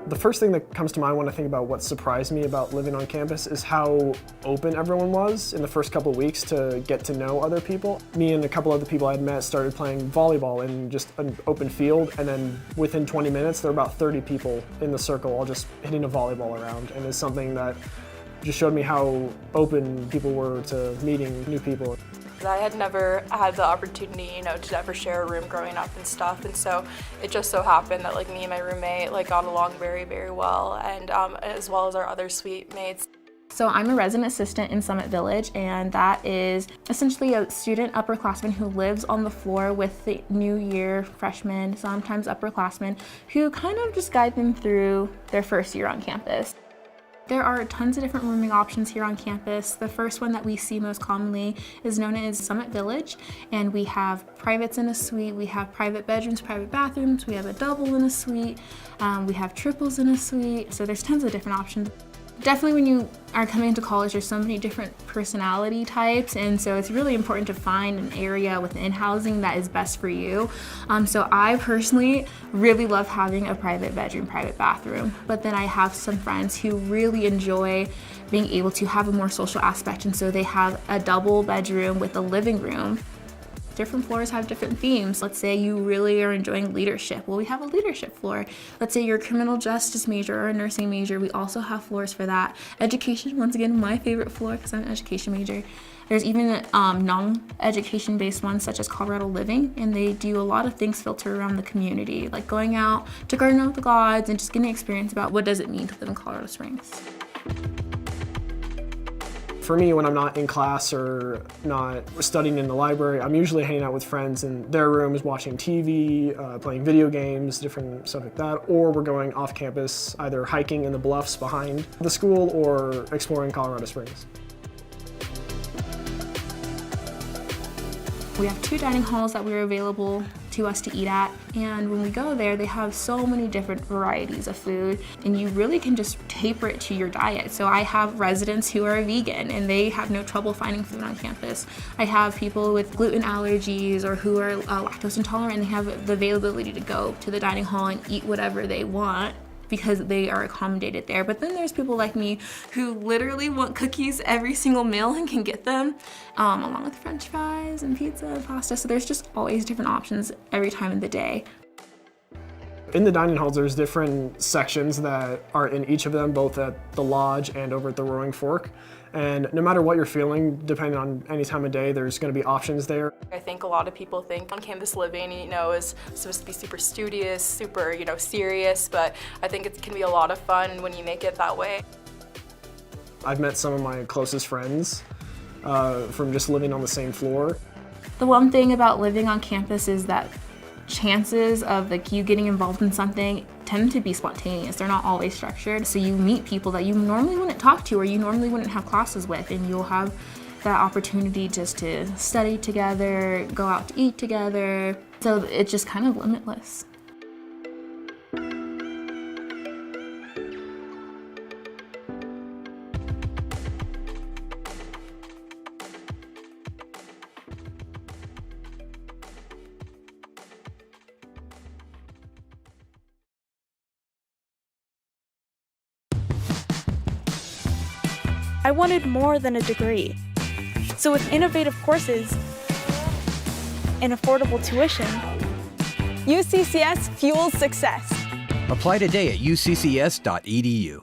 The first thing that comes to mind when I think about what surprised me about living on campus is how open everyone was in the first couple of weeks to get to know other people. Me and a couple other people I had met started playing volleyball in just an open field, and then within 20 minutes there were about 30 people in the circle all just hitting a volleyball around, and it's something that just showed me how open people were to meeting new people. I had never had the opportunity, to ever share a room growing up and stuff, and so it just so happened that me and my roommate got along very, very well, and as well as our other suite mates. So I'm a resident assistant in Summit Village, and that is essentially a student upperclassman who lives on the floor with the new year freshmen, sometimes upperclassmen, who kind of just guide them through their first year on campus. There are tons of different rooming options here on campus. The first one that we see most commonly is known as Summit Village, and we have privates in a suite, we have private bedrooms, private bathrooms, we have a double in a suite, we have triples in a suite, so there's tons of different options. Definitely when you are coming into college, there's so many different personality types, and so it's really important to find an area within housing that is best for you. So I personally really love having a private bedroom, private bathroom, but then I have some friends who really enjoy being able to have a more social aspect, and so they have a double bedroom with a living room. Different floors have different themes. Let's say you really are enjoying leadership. Well, we have a leadership floor. Let's say you're a criminal justice major or a nursing major. We also have floors for that. Education, once again, my favorite floor because I'm an education major. There's even non-education based ones such as Colorado Living, and they do a lot of things filtered around the community, like going out to garden with the gods and just getting experience about what does it mean to live in Colorado Springs. For me, when I'm not in class or not studying in the library, I'm usually hanging out with friends in their rooms, watching TV, playing video games, different stuff like that, or we're going off campus, either hiking in the bluffs behind the school or exploring Colorado Springs. We have 2 dining halls that we're available to us to eat at, and when we go there, they have so many different varieties of food, and you really can just taper it to your diet. So I have residents who are vegan, and they have no trouble finding food on campus. I have people with gluten allergies or who are lactose intolerant, and they have the availability to go to the dining hall and eat whatever they want because they are accommodated there. But then there's people like me who literally want cookies every single meal and can get them, along with french fries and pizza and pasta. So there's just always different options every time of the day. In the dining halls, there's different sections that are in each of them, both at the lodge and over at the Roaring Fork. And no matter what you're feeling, depending on any time of day, there's going to be options there. I think a lot of people think on-campus living, is supposed to be super studious, super, serious, but I think it can be a lot of fun when you make it that way. I've met some of my closest friends from just living on the same floor. The one thing about living on campus is that chances of you getting involved in something tend to be spontaneous. They're not always structured. So you meet people that you normally wouldn't talk to or you normally wouldn't have classes with, and you'll have that opportunity just to study together, go out to eat together. So it's just kind of limitless. I wanted more than a degree. So with innovative courses and affordable tuition, UCCS fuels success. Apply today at uccs.edu.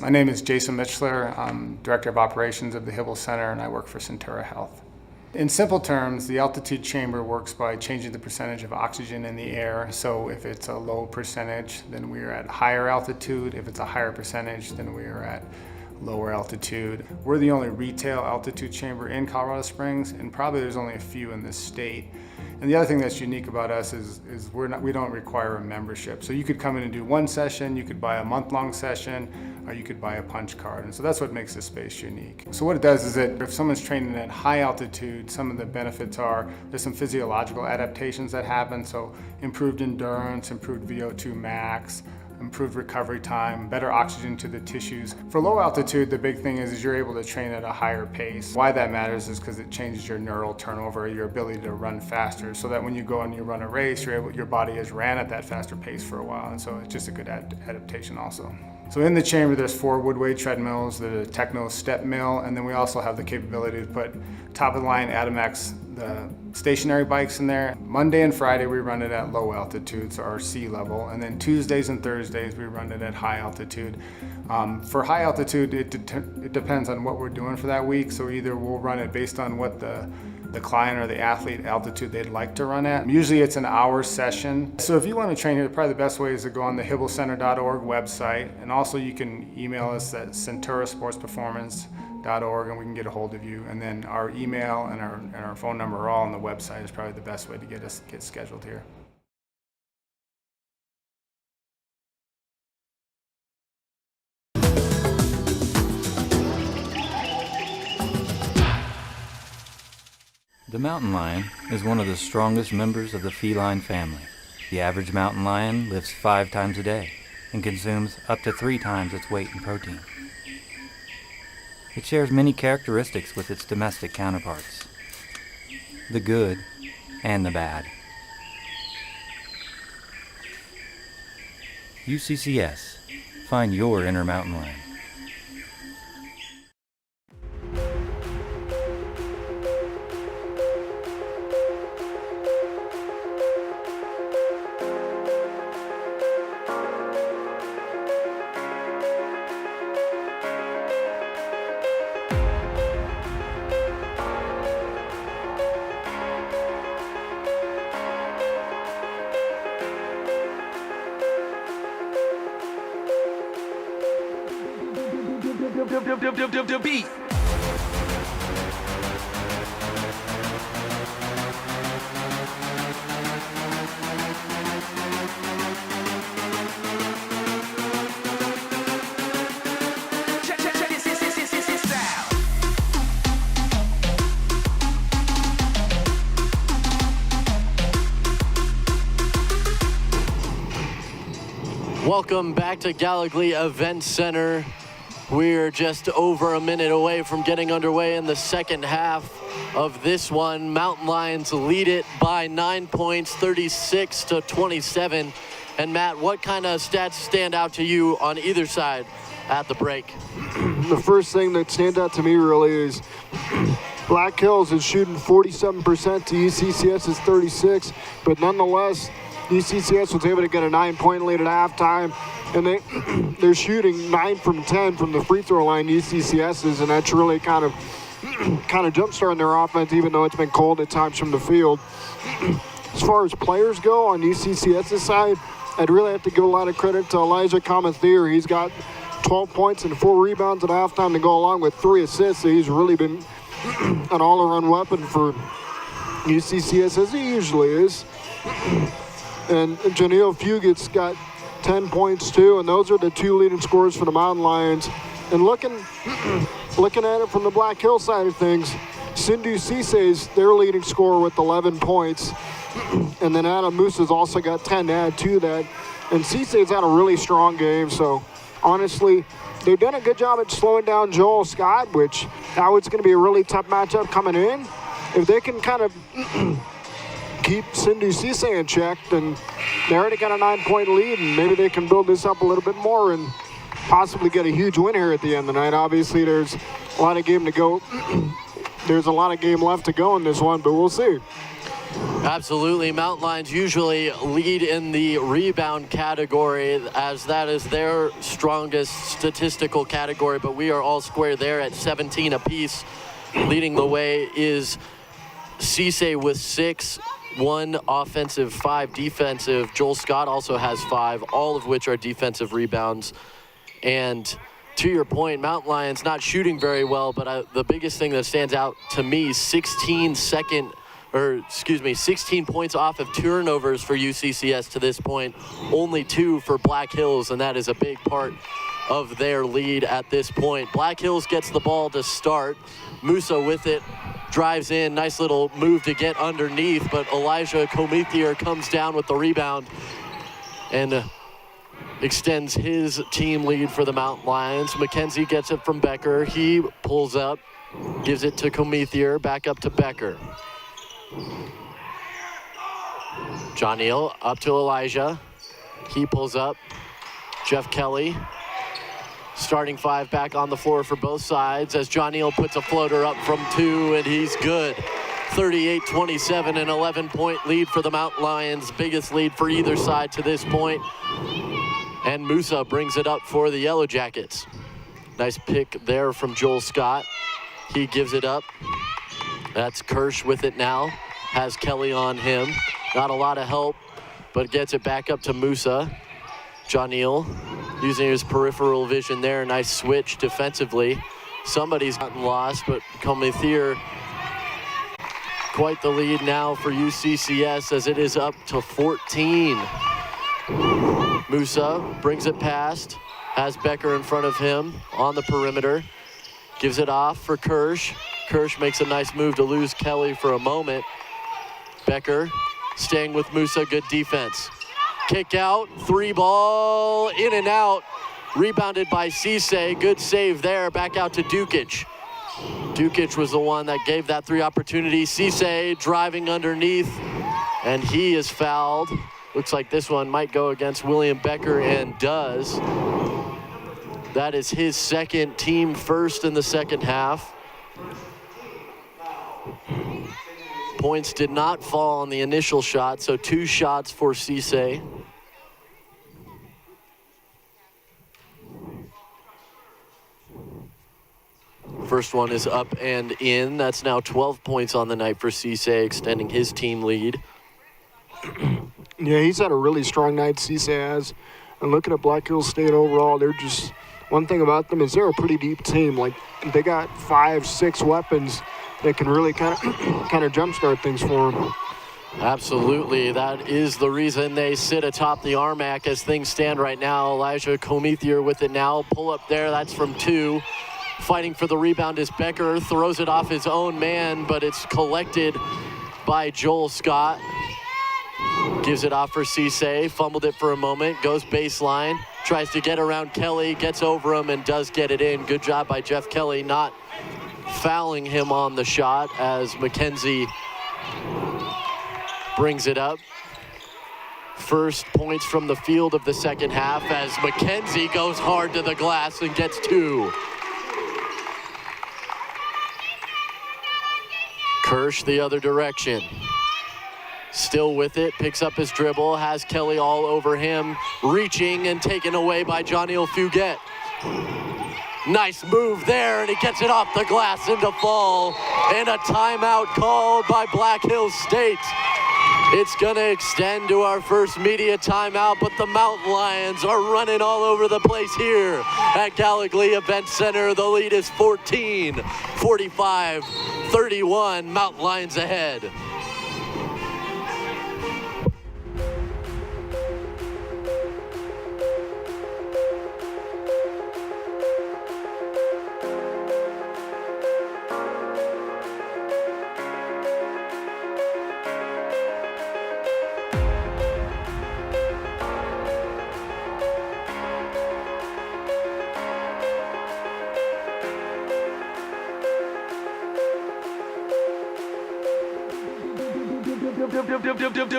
My name is Jason Mitchler. I'm Director of Operations of the Hibble Center, and I work for Centura Health. In simple terms, the altitude chamber works by changing the percentage of oxygen in the air. So if it's a low percentage, then we are at higher altitude. If it's a higher percentage, then we are at lower altitude. We're the only retail altitude chamber in Colorado Springs, and probably there's only a few in this state. And the other thing that's unique about us is we don't require a membership. So you could come in and do one session, you could buy a month-long session, or you could buy a punch card. And so that's what makes this space unique. So what it does is that if someone's training at high altitude, some of the benefits are there's some physiological adaptations that happen. So improved endurance, improved VO2 max, improved recovery time, better oxygen to the tissues. For low altitude, the big thing is you're able to train at a higher pace. Why that matters is because it changes your neural turnover, your ability to run faster, so that when you go and you run a race, your body has ran at that faster pace for a while, and so it's just a good adaptation also. So in the chamber, there's 4 wood-weight treadmills, there's a Techno step mill, and then we also have the capability to put top-of-the-line Atomex, the stationary bikes in there. Monday and Friday, we run it at low altitude, so our sea level, and then Tuesdays and Thursdays, we run it at high altitude. For high altitude, it depends on what we're doing for that week, so either we'll run it based on what the client or the athlete altitude they'd like to run at. Usually it's an hour session. So if you want to train here, probably the best way is to go on the hibblecenter.org website, and also you can email us at centurasportsperformance.org and we can get a hold of you. And then our email and our phone number are all on the website. Is probably the best way to get scheduled here. The mountain lion is one of the strongest members of the feline family. The average mountain lion lives 5 times a day and consumes up to 3 times its weight in protein. It shares many characteristics with its domestic counterparts, the good and the bad. UCCS. Find your inner mountain lion. Beat. Welcome back to Gallogly Event Center. We're just over a minute away from getting underway in the second half of this one. Mountain Lions lead it by 9 points, 36-27. And Matt, what kind of stats stand out to you on either side at the break? The first thing that stands out to me really is Black Hills is shooting 47% to UCCS's 36, but nonetheless, UCCS was able to get a 9-point lead at halftime, and they're shooting 9 from 10 from the free throw line, UCCS's, and that's really kind of jump-starting their offense, even though it's been cold at times from the field. As far as players go on UCCS's side, I'd really have to give a lot of credit to Elijah Comethier. He's got 12 points and 4 rebounds at halftime to go along with 3 assists. So he's really been an all-around weapon for UCCS, as he usually is. And Janelle Fugett's got 10 points too, and those are the 2 leading scorers for the Mountain Lions. And looking at it from the Black Hill side of things, Sindhu Cisse is their leading scorer with 11 points. And then Adam Moose has also got 10 to add to that. And Cisse's had a really strong game, so honestly, they've done a good job at slowing down Joel Scott, which now it's going to be a really tough matchup coming in. If they can kind of keep Sindhu Cisse in check, then they already got a 9-point lead, and maybe they can build this up a little bit more and possibly get a huge win here at the end of the night. Obviously, there's a lot of game to go. There's a lot of game left to go in this one, but we'll see. Absolutely. Mountain Lions usually lead in the rebound category, as that is their strongest statistical category, but we are all square there at 17 apiece. Leading the way is Cisse with 6, 1 offensive, 5 defensive. Joel Scott also has 5, all of which are defensive rebounds. And to your point, Mountain Lions not shooting very well, but the biggest thing that stands out to me, 16 points off of turnovers for UCCS to this point, only 2 for Black Hills, and that is a big part of their lead at this point. Black Hills gets the ball to start. Musa with it, drives in, nice little move to get underneath, but Elijah Comethier comes down with the rebound and extends his team lead for the Mountain Lions. McKenzie gets it from Becker. He pulls up, gives it to Comethier, back up to Becker. John Neal up to Elijah. He pulls up. Jeff Kelly, starting 5 back on the floor for both sides as John Neal puts a floater up from 2, and he's good. 38-27, an 11-point lead for the Mountain Lions, biggest lead for either side to this point. And Musa brings it up for the Yellow Jackets. Nice pick there from Joel Scott. He gives it up. That's Kirsch with it now. Has Kelly on him. Not a lot of help, but gets it back up to Musa. John Neal using his peripheral vision there. Nice switch defensively. Somebody's gotten lost, but Comethier, quite the lead now for UCCS as it is up to 14. Musa brings it past. Has Becker in front of him on the perimeter. Gives it off for Kirsch. Kirsch makes a nice move to lose Kelly for a moment. Becker staying with Musa, good defense. Kick out, 3 ball, in and out. Rebounded by Cisse, good save there, back out to Dukic. Dukic was the one that gave that 3 opportunity. Cisse driving underneath, and he is fouled. Looks like this one might go against William Becker, and does. That is his second, team first in the second half. Points did not fall on the initial shot, so 2 shots for Cisse. First one is up and in. That's now 12 points on the night for Cisse, extending his team lead. Yeah, he's had a really strong night, Cisse has. And looking at Black Hills State overall, they're just, one thing about them is they're a pretty deep team. Like, they got 5-6 weapons that can really kind of jumpstart things for them. Absolutely. That is the reason they sit atop the RMAC as things stand right now. Elijah Comethier with it now. Pull up there. That's from 2. Fighting for the rebound is Becker. Throws it off his own man, but it's collected by Joel Scott. Gives it off for Cisse. Fumbled it for a moment. Goes baseline. Tries to get around Kelly. Gets over him and does get it in. Good job by Jeff Kelly not fouling him on the shot as McKenzie brings it up. First points from the field of the second half as McKenzie goes hard to the glass and gets 2. Kirsch the other direction. Still with it, picks up his dribble, has Kelly all over him, reaching and taken away by Johnny Fugett. Nice move there, and he gets it off the glass into fall. And a timeout called by Black Hills State. It's going to extend to our first media timeout, but the Mountain Lions are running all over the place here at Gallogly Event Center. The lead is 14, 45, 31. Mountain Lions ahead.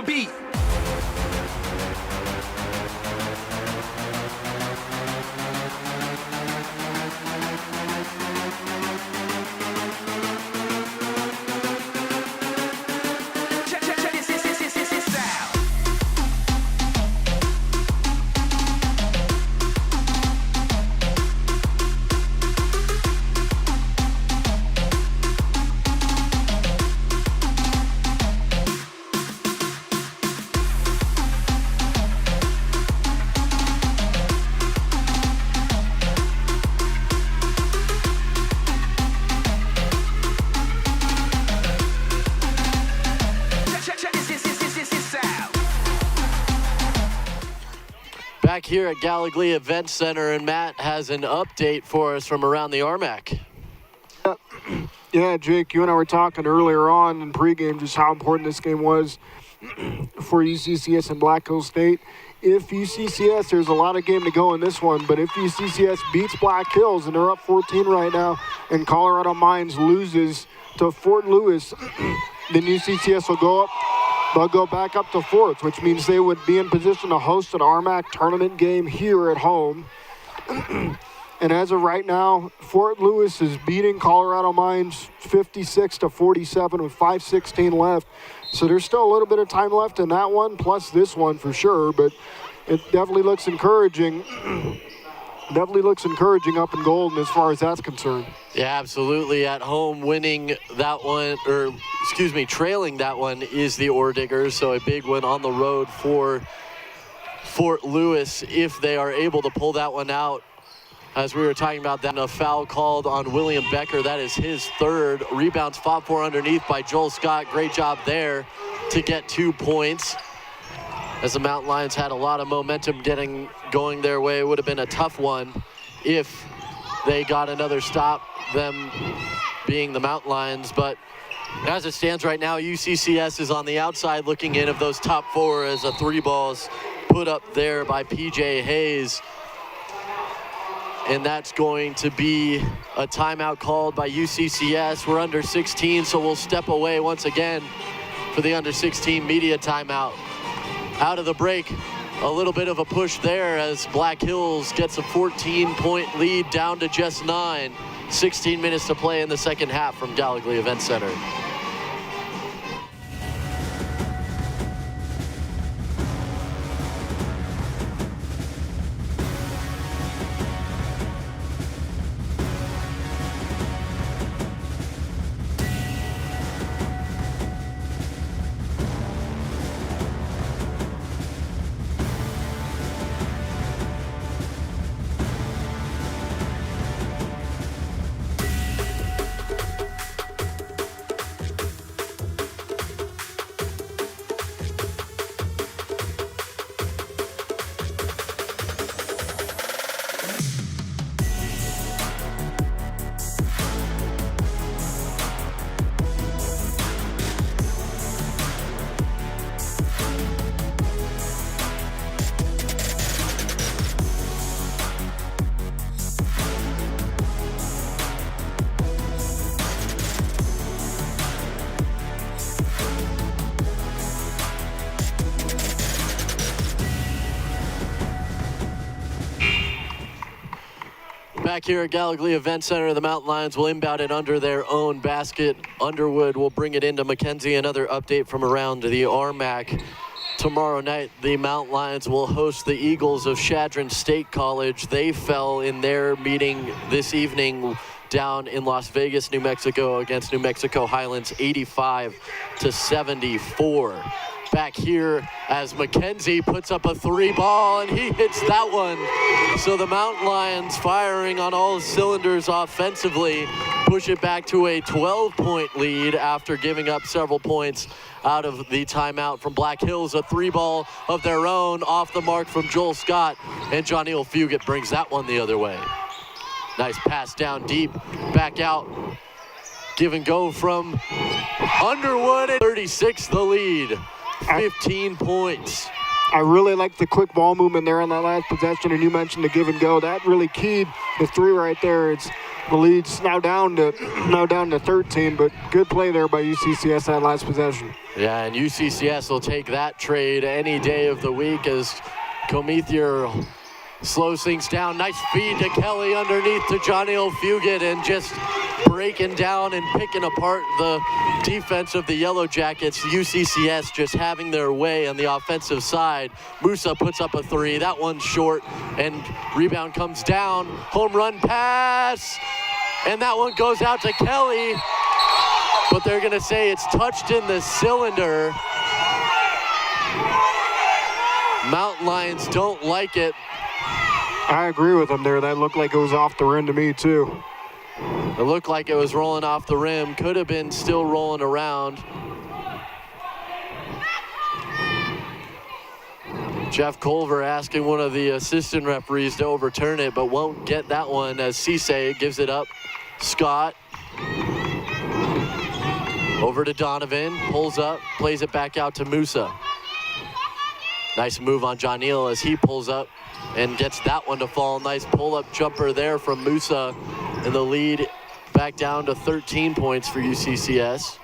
Beat. Back here at Gallogly Event Center, and Matt has an update for us from around the RMAC. Yeah, Jake, you and I were talking earlier on in pregame just how important this game was for UCCS and Black Hills State. If UCCS, there's a lot of game to go in this one, but if UCCS beats Black Hills, and they're up 14 right now, and Colorado Mines loses to Fort Lewis, then UCCS will go up. They'll go back up to fourth, which means they would be in position to host an RMAC tournament game here at home. And as of right now, Fort Lewis is beating Colorado Mines 56-47 with 5:16 left. So there's still a little bit of time left in that one, plus this one for sure, but it definitely looks encouraging. Definitely looks encouraging up in Golden as far as that's concerned. Yeah, absolutely. At home, winning that one, trailing that one is the Ore Diggers. So a big win on the road for Fort Lewis if they are able to pull that one out. As we were talking about that, a foul called on William Becker. That is his third. Rebounds fought for underneath by Joel Scott. Great job there to get 2 points. As the Mountain Lions had a lot of momentum going their way. It would have been a tough one if they got another stop, them being the Mountain Lions. But as it stands right now, UCCS is on the outside looking in of those top four as a 3 ball's put up there by PJ Hayes. And that's going to be a timeout called by UCCS. We're under 16, so we'll step away once again for the under 16 media timeout. Out of the break, a little bit of a push there as Black Hills gets a 14-point lead down to just 9. 16 minutes to play in the second half from Gallogly Event Center. Back here at Gallogly Event Center, the Mountain Lions will inbound it under their own basket. Underwood will bring it into McKenzie. Another update from around the RMAC. Tomorrow night, the Mountain Lions will host the Eagles of Chadron State College. They fell in their meeting this evening down in Las Vegas, New Mexico against New Mexico Highlands, 85-74. Back here as McKenzie puts up a 3 ball and he hits that one. So the Mountain Lions firing on all cylinders offensively, push it back to a 12-point lead after giving up several points out of the timeout from Black Hills. A 3 ball of their own off the mark from Joel Scott, and Johnny Fugit brings that one the other way. Nice pass down deep, back out. Give and go from Underwood at 36, the lead. 15 points. I really like the quick ball movement there on that last possession, and you mentioned the give and go. That really keyed the 3 right there. It's the lead's now down to 13, but good play there by UCCS that last possession. Yeah, and UCCS will take that trade any day of the week as Comethier slows things down. Nice feed to Kelly underneath to Johnny Fugit, and just breaking down and picking apart the defense of the Yellow Jackets. UCCS just having their way on the offensive side. Musa puts up a 3. That one's short, and rebound comes down. Home run pass, and that one goes out to Kelly, but they're going to say it's touched in the cylinder. Mountain Lions don't like it. I agree with them there. That looked like it was off the rim to me, too. It looked like it was rolling off the rim. Could have been still rolling around. Jeff Culver asking one of the assistant referees to overturn it, but won't get that one as Cisse gives it up. Scott over to Donovan, pulls up, plays it back out to Musa. Nice move on John Neal as he pulls up and gets that one to fall. Nice pull-up jumper there from Musa, and the lead back down to 13 points for UCCS.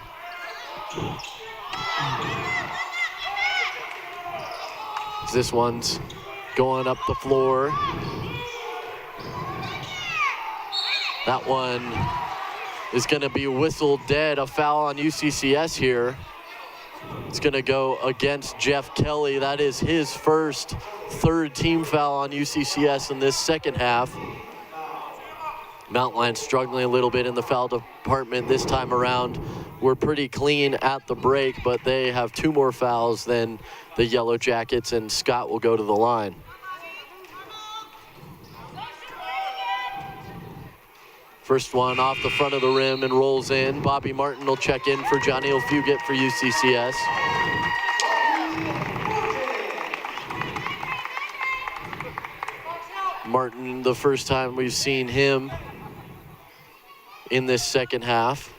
This one's going up the floor. That one is going to be whistled dead. A foul on UCCS here. It's going to go against Jeff Kelly. That is his first third team foul on UCCS in this second half. Mountain Lions struggling a little bit in the foul department this time around. We're pretty clean at the break, but they have 2 more fouls than the Yellow Jackets, and Scott will go to the line. First one off the front of the rim and rolls in. Bobby Martin will check in for Johnny Fugit for UCCS. Martin, the first time we've seen him in this second half.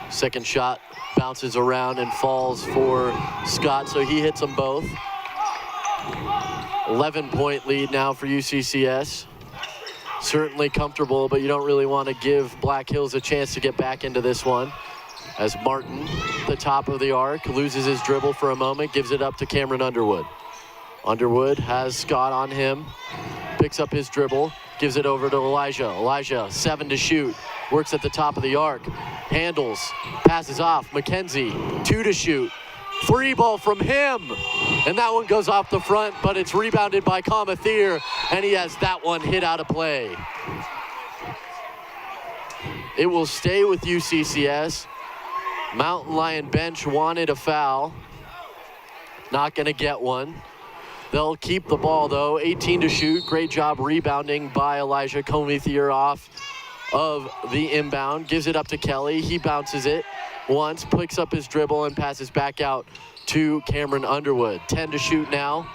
Second shot bounces around and falls for Scott, so he hits them both. 11-point lead now for UCCS. Certainly comfortable, but you don't really want to give Black Hills a chance to get back into this one. As Martin, the top of the arc, loses his dribble for a moment, gives it up to Cameron Underwood. Underwood has Scott on him, picks up his dribble, gives it over to Elijah. Elijah, 7 to shoot, works at the top of the arc, handles, passes off. McKenzie, 2 to shoot. 3 ball from him, and that one goes off the front, but it's rebounded by Comathir, and he has that one hit out of play. It will stay with UCCS. Mountain Lion bench wanted a foul. Not gonna get one. They'll keep the ball though, 18 to shoot. Great job rebounding by Elijah Comathir off of the inbound. Gives it up to Kelly, he bounces it once, picks up his dribble and passes back out to Cameron Underwood. 10 to shoot now.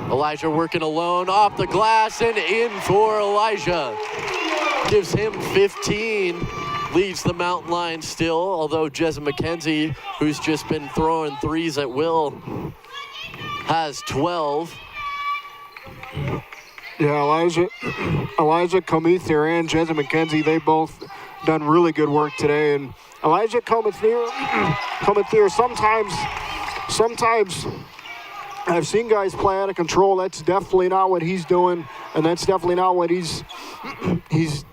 Elijah working alone off the glass and in for Elijah. Gives him 15, leads the Mountain Lions still, although Jezza McKenzie, who's just been throwing threes at will, has 12. Yeah, Elijah Comathir and Jezza McKenzie, they both done really good work today. And Elijah Comathir, sometimes I've seen guys play out of control. That's definitely not what he's doing, and that's definitely not what he's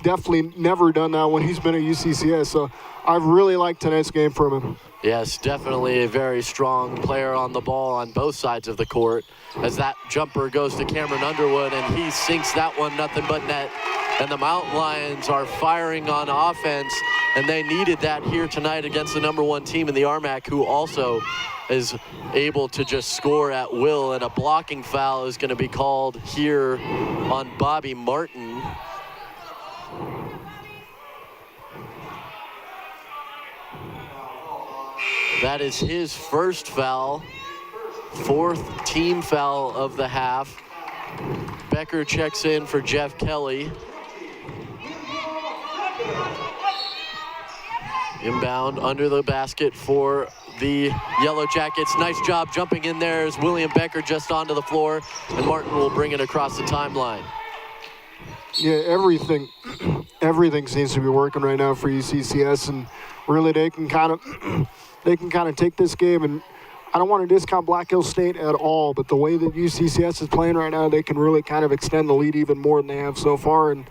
definitely never done that when he's been at UCCS. So I've really liked tonight's game from him. Yes, definitely a very strong player on the ball on both sides of the court. As that jumper goes to Cameron Underwood, and he sinks that one, nothing but net. And the Mountain Lions are firing on offense, and they needed that here tonight against the #1 team in the RMAC, who also is able to just score at will. And a blocking foul is going to be called here on Bobby Martin. That is his first foul, 4th team foul of the half. Becker checks in for Jeff Kelly. Inbound under the basket for the Yellow Jackets. Nice job jumping in there as William Becker just onto the floor, and Martin will bring it across the timeline. Yeah, everything seems to be working right now for UCCS, and really they can kind of take this game, and I don't want to discount Black Hills State at all, but the way that UCCS is playing right now, they can really kind of extend the lead even more than they have so far, and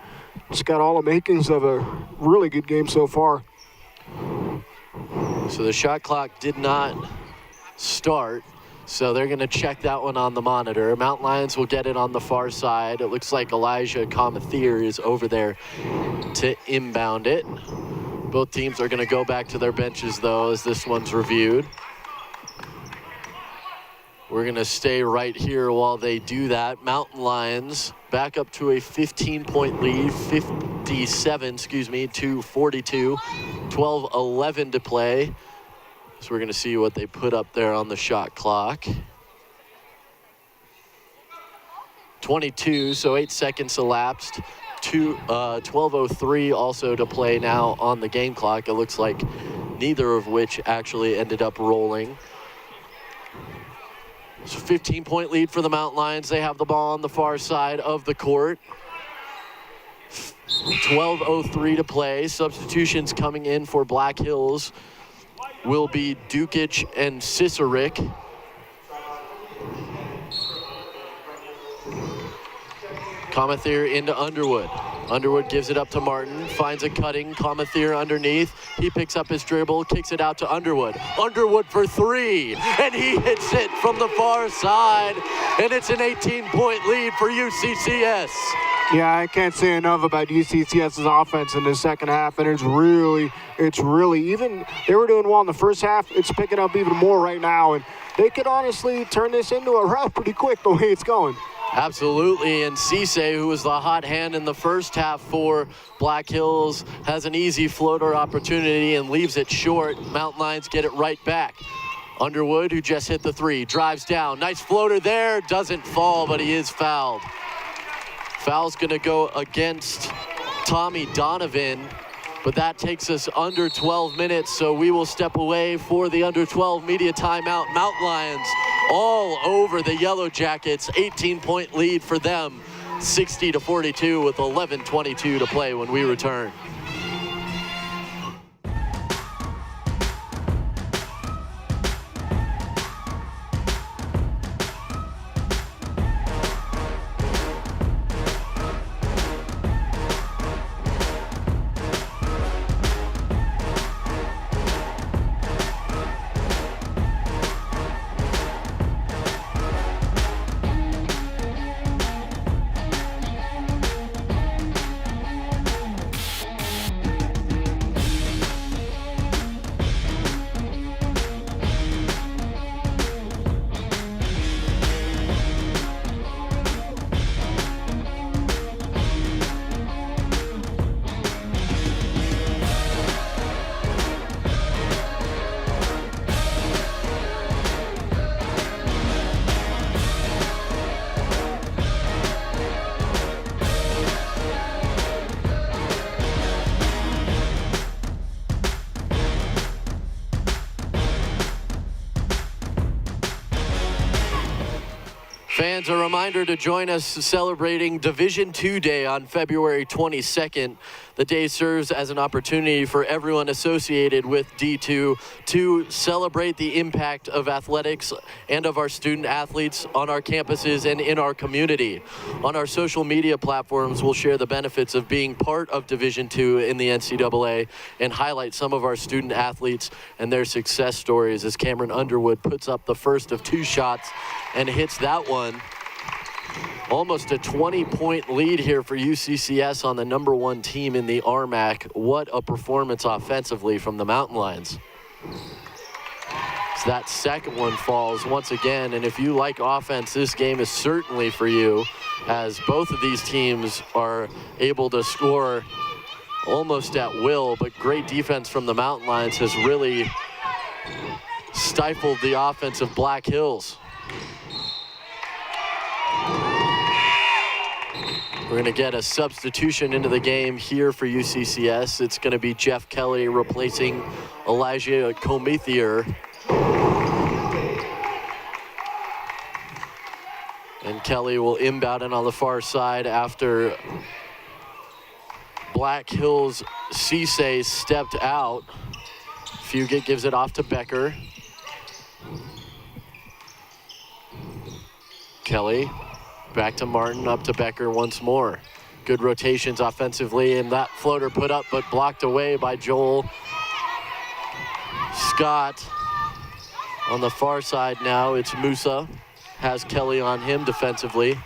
it's got all the makings of a really good game so far. So the shot clock did not start, so they're going to check that one on the monitor. Mountain Lions will get it on the far side. It looks like Elijah Comathir is over there to inbound it. Both teams are going to go back to their benches, though, as this one's reviewed. We're going to stay right here while they do that. Mountain Lions back up to a 15-point lead, 57 to 42, 12-11 to play. So we're going to see what they put up there on the shot clock. 22, so 8 seconds elapsed. 12:03 also to play now on the game clock. It looks like neither of which actually ended up rolling. So 15-point lead for the Mountain Lions. They have the ball on the far side of the court. 12:03 to play. Substitutions coming in for Black Hills will be Dukic and Cicerik. Comethier into Underwood. Underwood gives it up to Martin, finds a cutting, Comethier underneath. He picks up his dribble, kicks it out to Underwood. Underwood for three, and he hits it from the far side, and it's an 18-point lead for UCCS. Yeah, I can't say enough about UCCS's offense in the second half, and it's really, even they were doing well in the first half, it's picking up even more right now, and they could honestly turn this into a rout pretty quick the way it's going. Absolutely, and Cisse, who was the hot hand in the first half for Black Hills, has an easy floater opportunity and leaves it short. Mountain Lions get it right back. Underwood, who just hit the three, drives down. Nice floater there, doesn't fall, but he is fouled. Foul's gonna go against Tommy Donovan, but that takes us under 12 minutes, so we will step away for the under 12 media timeout. Mountain Lions all over the Yellow Jackets, 18-point lead for them, 60-42 with 11:22 to play when we return. Fans, a reminder to join us celebrating Division II Day on February 22nd. The day serves as an opportunity for everyone associated with D2 to celebrate the impact of athletics and of our student athletes on our campuses and in our community. On our social media platforms, we'll share the benefits of being part of Division II in the NCAA and highlight some of our student athletes and their success stories as Cameron Underwood puts up the first of two shots and hits that one. Almost a 20-point lead here for UCCS on the number one team in the RMAC. What a performance offensively from the Mountain Lions. So that second one falls once again, and if you like offense, this game is certainly for you, as both of these teams are able to score almost at will, but great defense from the Mountain Lions has really stifled the offense of Black Hills. We're going to get a substitution into the game here for UCCS. It's going to be Jeff Kelly replacing Elijah Comethier. And Kelly will inbound in on the far side after Black Hills Cisse stepped out. Fugit gives it off to Becker. Kelly. Back to Martin, up to Becker once more. Good rotations offensively, and that floater put up but blocked away by Joel Scott. On the far side now, it's Musa. Has Kelly on him defensively.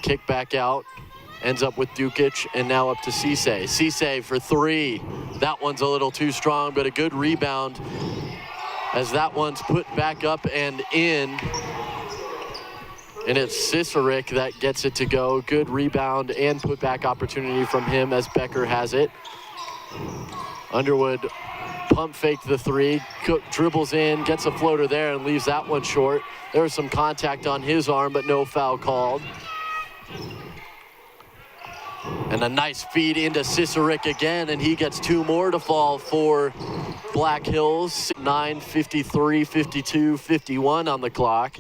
Kick back out. Ends up with Dukic, and now up to Cisse. Cisse for three. That one's a little too strong, but a good rebound as that one's put back up and in. And it's Cicerik that gets it to go. Good rebound and putback opportunity from him as Becker has it. Underwood pump fake the three, Cook dribbles in, gets a floater there and leaves that one short. There was some contact on his arm, but no foul called. And a nice feed into Cicerik again, and he gets 2 more to fall for Black Hills. 9:53, 52, 51 on the clock.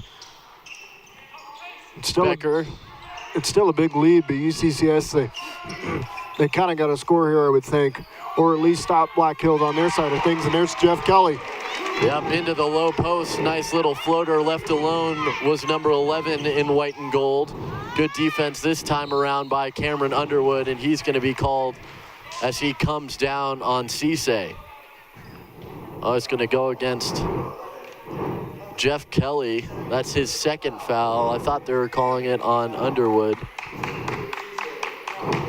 Becker. It's still a big lead, but UCCS, they kind of got to score here, I would think, or at least stop Black Hills on their side of things. And there's Jeff Kelly. Yep, into the low post. Nice little floater left alone was number 11 in white and gold. Good defense this time around by Cameron Underwood, and he's going to be called as he comes down on Cisse. Oh, it's going to go against Jeff Kelly. That's his second foul. I thought they were calling it on Underwood,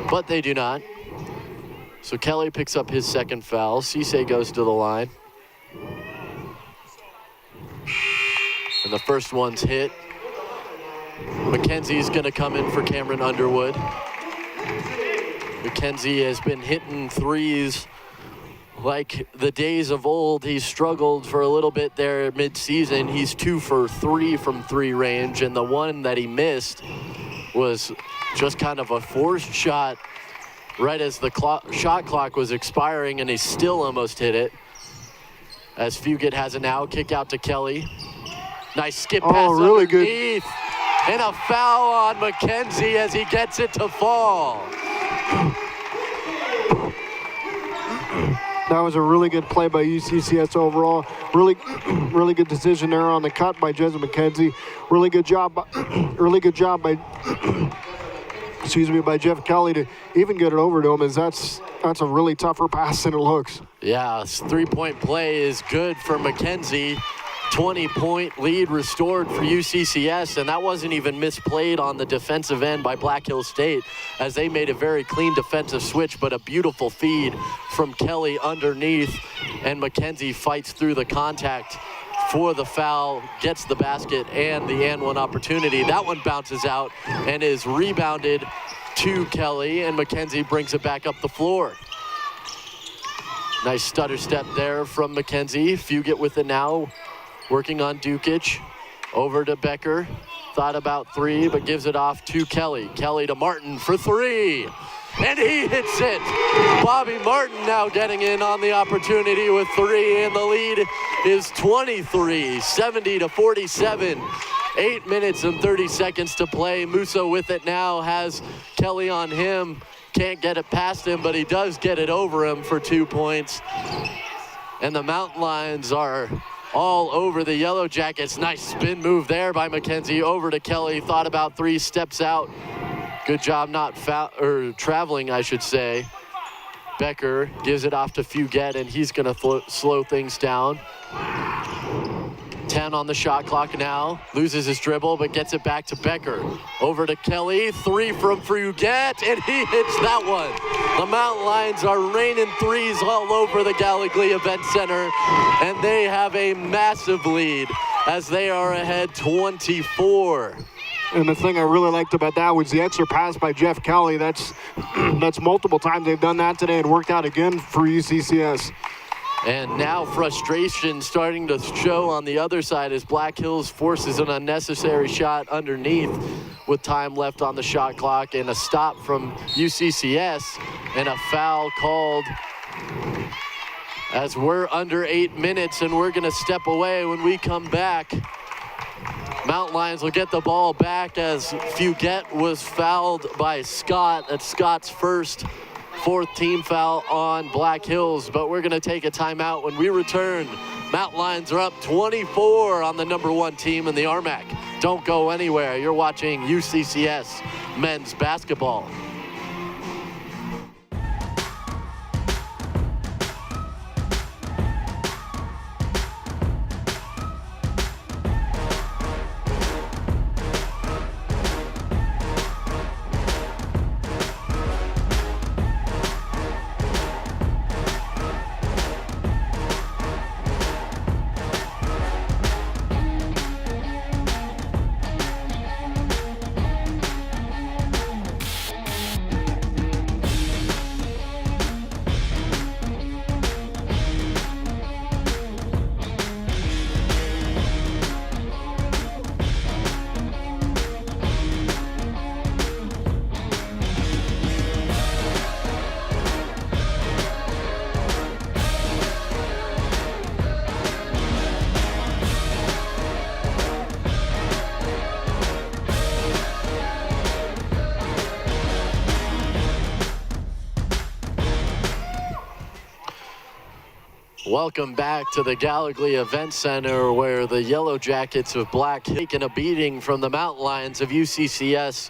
but they do not. So Kelly picks up his second foul. Cisse goes to the line. And the first one's hit. McKenzie's going to come in for Cameron Underwood. McKenzie has been hitting threes like the days of old. He struggled for a little bit there mid-season. He's 2 for 3 from 3 range, and the one that he missed was just kind of a forced shot right as the shot clock was expiring, and he still almost hit it. As Fugit has it now, kick out to Kelly. Nice skip pass really underneath. good. And a foul on McKenzie as he gets it to fall. That was a really good play by UCCS overall. Really good decision there on the cut by Jesse McKenzie. Really good job by by Jeff Kelly to even get it over to him, as that's a really tougher pass than it looks. Yeah, 3-point play is good for McKenzie. 20-point lead restored for UCCS, and that wasn't even misplayed on the defensive end by Black Hills State, as they made a very clean defensive switch, but a beautiful feed from Kelly underneath, and McKenzie fights through the contact for the foul, gets the basket and the and one opportunity. That one bounces out and is rebounded to Kelly, and McKenzie brings it back up the floor. Nice stutter step there from McKenzie. Fugit with it now, working on Dukic. Over to Becker. Thought about 3, but gives it off to Kelly. Kelly to Martin for 3. And he hits it. Bobby Martin now getting in on the opportunity with 3, and the lead is 23, 70-47. 8 minutes and 30 seconds to play. Musa with it now, has Kelly on him. Can't get it past him, but he does get it over him for 2 points. And the Mountain Lions are all over the Yellow Jackets. Nice spin move there by McKenzie over to Kelly. Thought about 3, steps out. Good job not traveling, I should say. Becker gives it off to Fugit, and he's going to slow things down. 10 on the shot clock now. Loses his dribble, but gets it back to Becker. Over to Kelly. 3 from Fugit, and he hits that one. The Mountain Lions are raining threes all over the Gallogly Event Center, and they have a massive lead as they are ahead 24. And the thing I really liked about that was the extra pass by Jeff Kelly. That's multiple times they've done that today and worked out again for UCCS. And now frustration starting to show on the other side as Black Hills forces an unnecessary shot underneath with time left on the shot clock, and a stop from UCCS and a foul called as we're under 8 minutes, and we're gonna step away. When we come back, Mountain Lions will get the ball back as Fugit was fouled by Scott. That's Scott's first 4th team foul on Black Hills, but we're gonna take a timeout. When we return, Mountain Lions are up 24 on the #1 team in the RMAC. Don't go anywhere. You're watching UCCS men's basketball. Welcome back to the Gallogly Event Center, where the Yellow Jackets of Black taking a beating from the Mountain Lions of UCCS.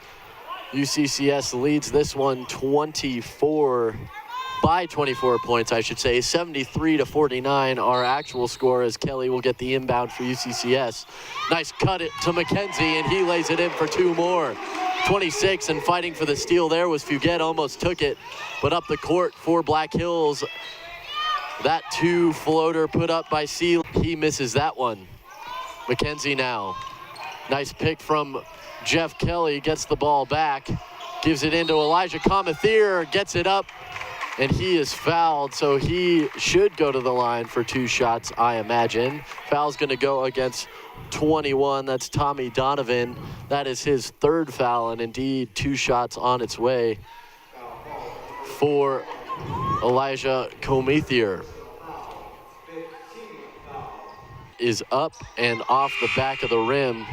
UCCS leads this one 24 points, I should say, 73-49. Our actual score, as Kelly will get the inbound for UCCS. Nice cut it to McKenzie, and he lays it in for 2 more. 26, and fighting for the steal there was Fugett, almost took it, but up the court for Black Hills. That 2 floater put up by Seal. He misses that one. McKenzie now. Nice pick from Jeff Kelly, gets the ball back, gives it into Elijah Comethier, gets it up, and he is fouled, so he should go to the line for 2 shots, I imagine. Foul's gonna go against 21, that's Tommy Donovan. That is his 3rd foul, and indeed 2 shots on its way for Elijah Comethier. Is up and off the back of the rim.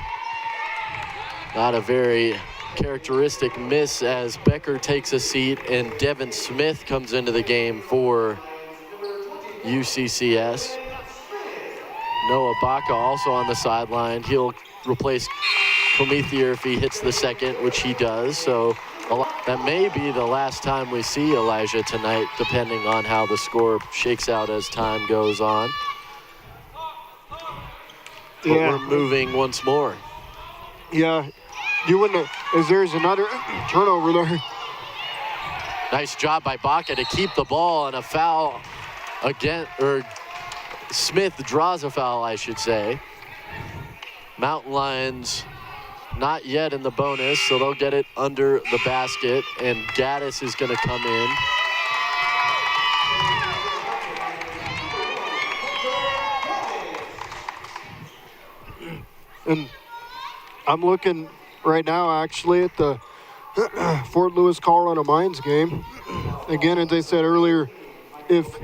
Not a very characteristic miss as Becker takes a seat and Devin Smith comes into the game for UCCS. Noah Baca also on the sideline. He'll replace Comethier if he hits the second, which he does. So that may be the last time we see Elijah tonight, depending on how the score shakes out as time goes on. But we're moving once more. Yeah, you wouldn't have, as there's another turnover there. Nice job by Baca to keep the ball, and a foul again, or Smith draws a foul, I should say. Mountain Lions not yet in the bonus, so they'll get it under the basket, and Gaddis is going to come in. And I'm looking right now actually at the Fort Lewis Colorado Mines game. Again, as I said earlier, if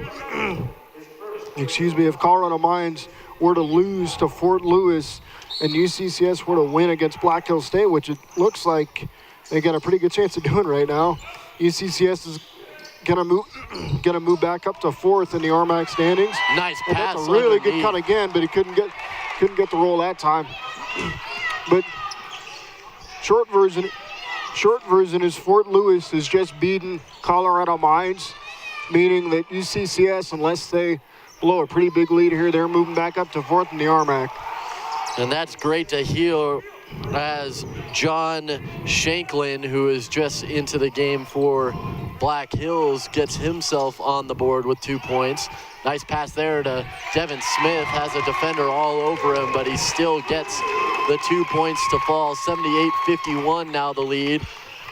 Colorado Mines were to lose to Fort Lewis and UCCS were to win against Black Hills State, which it looks like they got a pretty good chance of doing right now, UCCS is gonna move back up to 4th in the RMAC standings. Nice and pass. That's a really underneath. good cut again, but he couldn't get the roll that time. But short version is Fort Lewis has just beaten Colorado Mines, meaning that UCCS, unless they blow a pretty big lead here, they're moving back up to 4th in the RMAC. And that's great to hear as John Shanklin, who is just into the game for Black Hills, gets himself on the board with 2 points. Nice pass there to Devin Smith, has a defender all over him, but he still gets the 2 points to fall. 78-51 now the lead.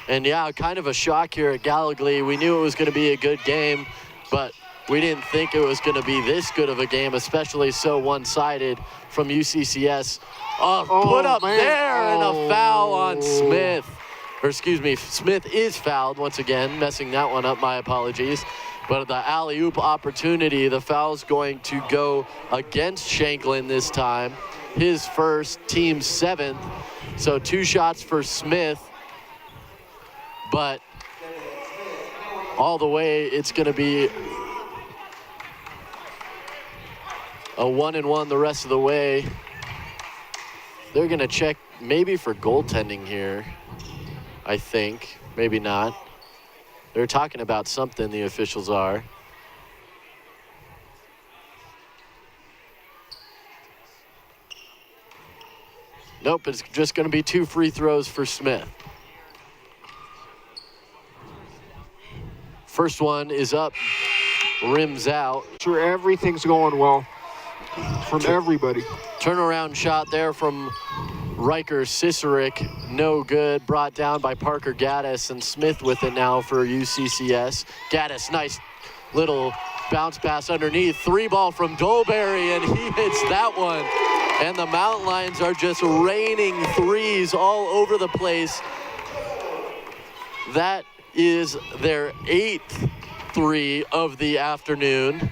And yeah, kind of a shock here at Gallogly. We knew it was going to be a good game, but we didn't think it was going to be this good of a game, especially so one-sided from UCCS. Put up man. there, and a foul on Smith. Or excuse me, Smith is fouled once again, messing that one up, my apologies. But the alley-oop opportunity, the foul's going to go against Shanklin this time. His first, team 7th. So 2 shots for Smith. But all the way, it's going to be a 1-and-1 the rest of the way. They're going to check maybe for goaltending here, I think. Maybe not. They're talking about something, the officials are. Nope, it's just going to be 2 free throws for Smith. First one is up, rims out. Sure, everything's going well from everybody. Turnaround shot there from Riker Cicerik, no good. Brought down by Parker Gaddis, and Smith with it now for UCCS. Gaddis, nice little bounce pass underneath. 3-ball from Dolberry, and he hits that one. And the Mountain Lions are just raining threes all over the place. That is their 8th 3 of the afternoon.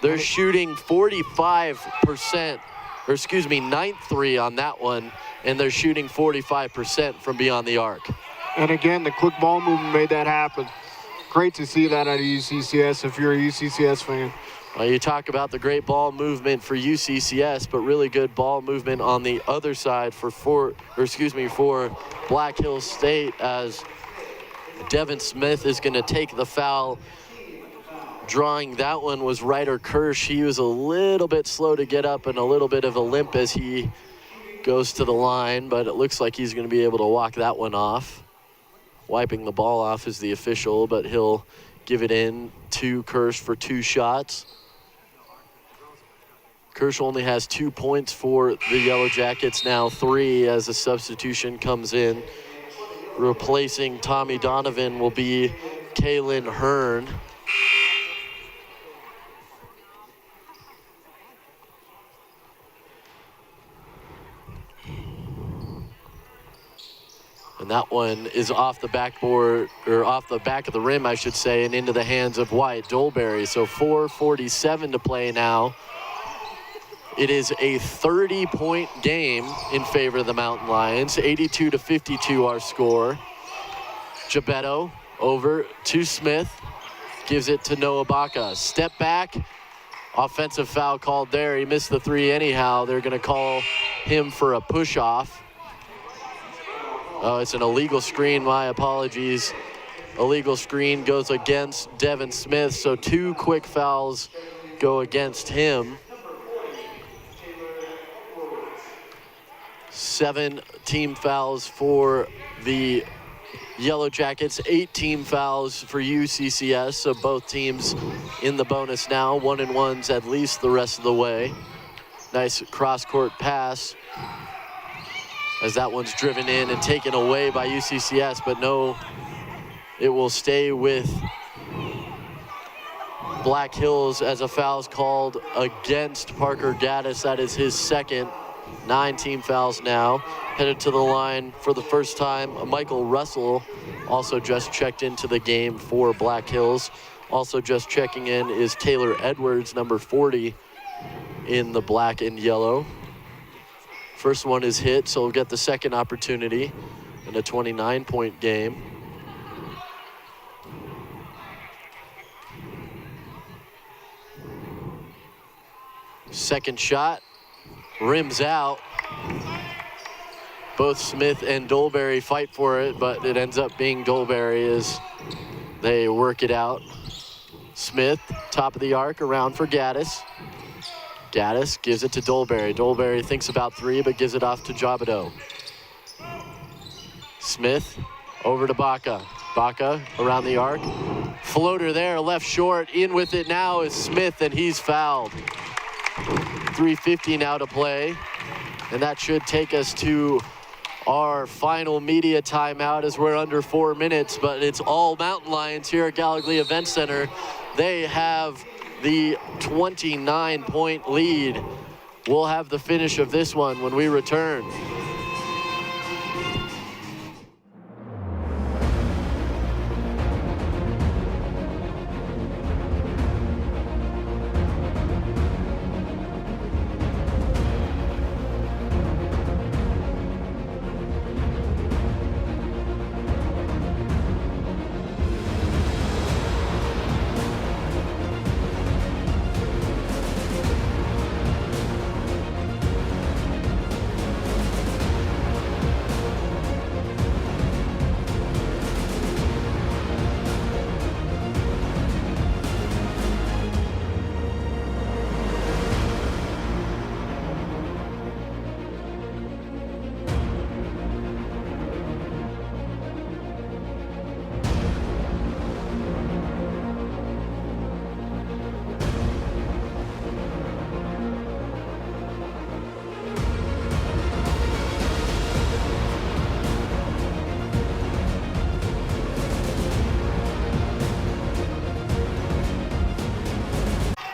They're shooting 45%, or excuse me, 9th 3 on that one, and they're shooting 45% from beyond the arc. And again, the quick ball movement made that happen. great to see that out of UCCS if you're a UCCS fan. Well, you talk about the great ball movement for UCCS, but really good ball movement on the other side for Black Hills State, as Devin Smith is going to take the foul. Drawing that one was Ryder Kirsch. He was a little bit slow to get up and a little bit of a limp as he goes to the line, but it looks like he's going to be able to walk that one off. Wiping the ball off is the official, but he'll give it in to Kirsch for 2 shots. Kirsch only has 2 points for the Yellow Jackets, now 3 as a substitution comes in. Replacing Tommy Donovan will be Kaylin Hearn. And that one is off the backboard, or off the back of the rim, I should say, and into the hands of Wyatt Dolberry. So 4:47 to play now. It is a 30-point game in favor of the Mountain Lions. 82-52 our score. Gebetto over to Smith. Gives it to Noah Baca. Step back. Offensive foul called there. He missed the 3 anyhow. They're going to call him for a push-off. Oh, it's an illegal screen. My apologies. Illegal screen goes against Devin Smith, so 2 quick fouls go against him. 7 team fouls for the Yellow Jackets, 8 team fouls for UCCS, so both teams in the bonus now. 1-1s at least the rest of the way. Nice cross-court pass as that one's driven in and taken away by UCCS, but no, it will stay with Black Hills as a foul's called against Parker Gaddis. That is his second. 9 team fouls now. Headed to the line for the first time, Michael Russell also just checked into the game for Black Hills. Also just checking in is Taylor Edwards, number 40 in the black and yellow. First one is hit, so we'll get the second opportunity in a 29-point game. Second shot, rims out. Both Smith and Dolberry fight for it, but it ends up being Dolberry as they work it out. Smith, top of the arc, around for Gaddis. Gaddis gives it to Dolberry. Dolberry thinks about 3, but gives it off to Gebetto. Smith over to Baca. Baca around the arc. Floater there, left short. In with it now is Smith, and he's fouled. 3:50 now to play, and that should take us to our final media timeout as we're under 4 minutes, but it's all Mountain Lions here at Gallogly Event Center. They have the 29-point lead. We'll have the finish of this one when we return.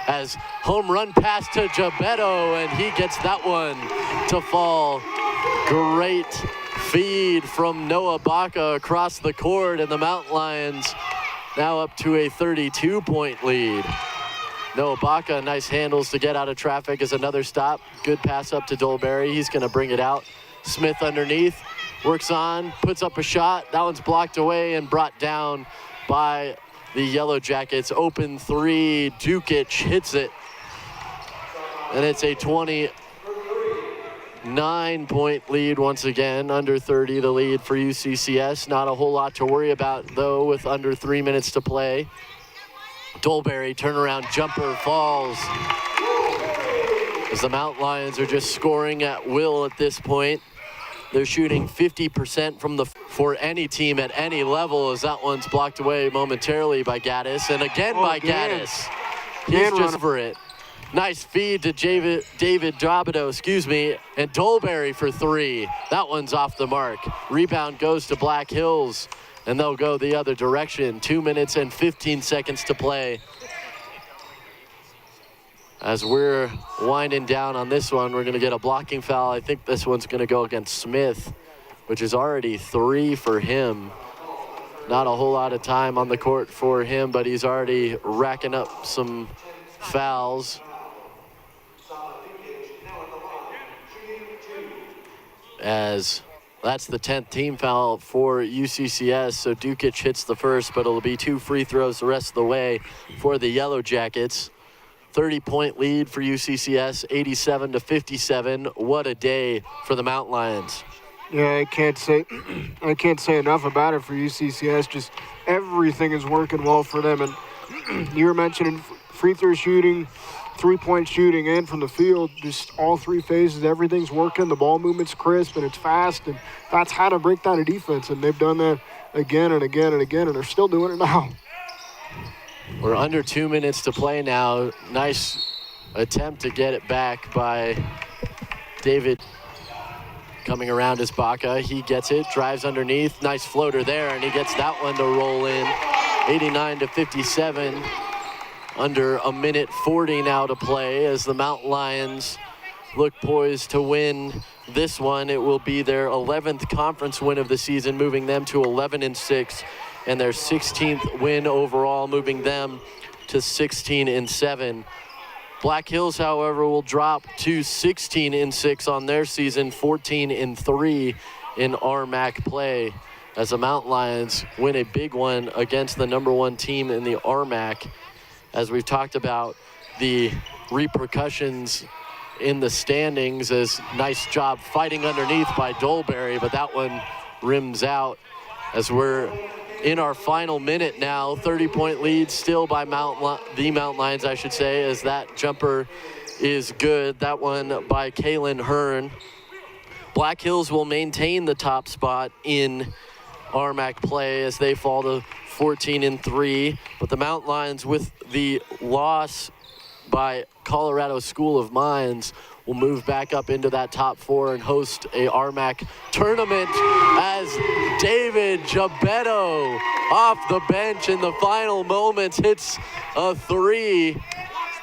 As home run pass to Gebetto, and he gets that one to fall. Great feed from Noah Baca across the court, and the Mountain Lions now up to a 32-point lead. Noah Baca, nice handles to get out of traffic as another stop. Good pass up to Dolberry. He's going to bring it out. Smith underneath, works on, puts up a shot. That one's blocked away and brought down by the Yellow Jackets. Open three, Dukic hits it. And it's a 29-point lead once again, under 30 the lead for UCCS. Not a whole lot to worry about, though, with under 3 minutes to play. Dolberry turnaround jumper falls. As the Mountain Lions are just scoring at will at this point. They're shooting 50% for any team at any level, as that one's blocked away momentarily by Gaddis, and again by Gaddis. He's just for it. Nice feed to David Drabido, and Dolberry for three. That one's off the mark. Rebound goes to Black Hills, and they'll go the other direction. 2 minutes and 15 seconds to play. As we're winding down on this one, we're going to get a blocking foul. I think this one's going to go against Smith, which is already 3 for him. Not a whole lot of time on the court for him, but he's already racking up some fouls. As that's the 10th team foul for UCCS, so Dukic hits the first, but it'll be 2 free throws the rest of the way for the Yellow Jackets. 30-point lead for UCCS, 87-57. What a day for the Mountain Lions. Yeah, I can't say enough about it for UCCS. Just everything is working well for them. And you were mentioning free throw shooting, 3-point shooting, and from the field, just all 3 phases, everything's working. The ball movement's crisp and it's fast, and that's how to break down a defense. And they've done that again and again and again, and they're still doing it now. We're under 2 minutes to play now. Nice attempt to get it back by David coming around his Baca. He gets it, drives underneath. Nice floater there, and he gets that one to roll in. 89-57. Under a minute 40 now to play as the Mountain Lions look poised to win this one. It will be their 11th conference win of the season, moving them to 11-6. And their 16th win overall, moving them to 16-7. Black Hills, however, will drop to 16-6 on their season, 14-3 in RMAC play, as the Mountain Lions win a big one against the #1 team in the RMAC. As we've talked about the repercussions in the standings, as nice job fighting underneath by Dolberry, but that one rims out as we're in our final minute now. 30-point lead still by the Mountain Lions, I should say, as that jumper is good. That one by Kaylin Hearn. Black Hills will maintain the top spot in RMAC play as they fall to 14-3, but the Mountain Lions, with the loss by Colorado School of Mines, will move back up into that top 4 and host a RMAC tournament as David Gebetto off the bench in the final moments hits a 3.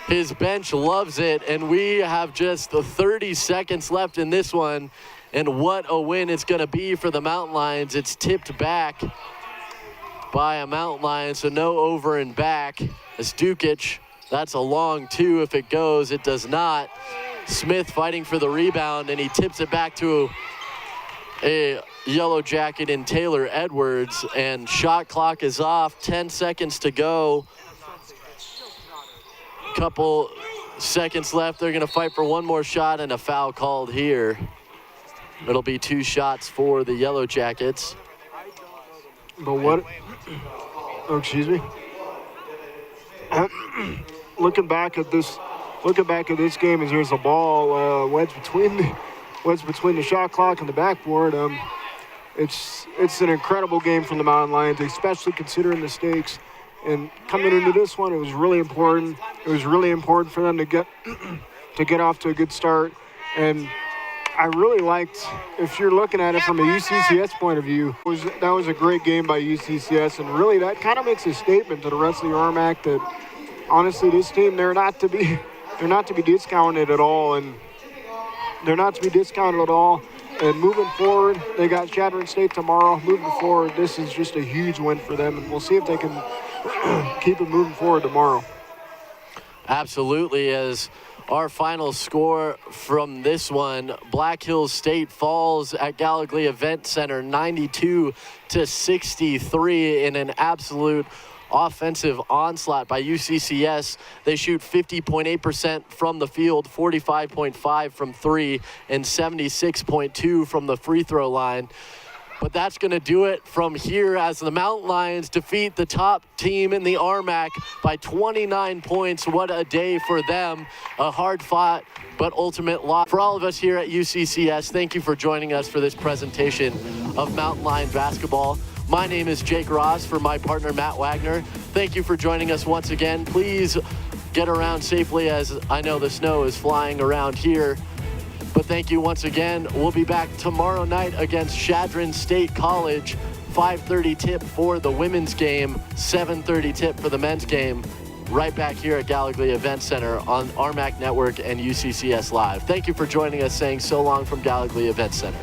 His bench loves it, and we have just 30 seconds left in this one, and what a win it's going to be for the Mountain Lions. It's tipped back by a Mountain Lion, so no over and back as Dukic. That's a long 2 if it goes. It does not. Smith fighting for the rebound, and he tips it back to a Yellow Jacket in Taylor Edwards, and shot clock is off. 10 seconds to go. Couple seconds left. They're going to fight for one more shot, and a foul called here. It'll be 2 shots for the Yellow Jackets. But what? Oh, excuse me. Looking back at this game, as there's a ball wedged between the shot clock and the backboard. It's an incredible game from the Mountain Lions, especially considering the stakes. And coming into this one, it was really important. It was really important for them to get off to a good start. And I really liked, if you're looking at it from a UCCS point of view, that was a great game by UCCS, and really that kind of makes a statement to the rest of the RMAC that honestly this team, they're not to be discounted at all, and And moving forward, they got Chadron State tomorrow. Moving forward, this is just a huge win for them, and we'll see if they can keep it moving forward tomorrow. Absolutely. As our final score from this one, Black Hills State falls at Gallogly Event Center 92-63 in an absolute offensive onslaught by UCCS. They shoot 50.8% from the field, 45.5 from three, and 76.2 from the free throw line. But that's going to do it from here as the Mountain Lions defeat the top team in the RMAC by 29 points. What a day for them. A hard-fought but ultimate loss. For all of us here at UCCS, thank you for joining us for this presentation of Mountain Lion basketball. My name is Jake Ross for my partner Matt Wagner. Thank you for joining us once again. Please get around safely as I know the snow is flying around here. But thank you once again. We'll be back tomorrow night against Chadron State College. 5:30 tip for the women's game, 7:30 tip for the men's game. Right back here at Gallogly Event Center on RMAC Network and UCCS Live. Thank you for joining us, saying so long from Gallogly Event Center.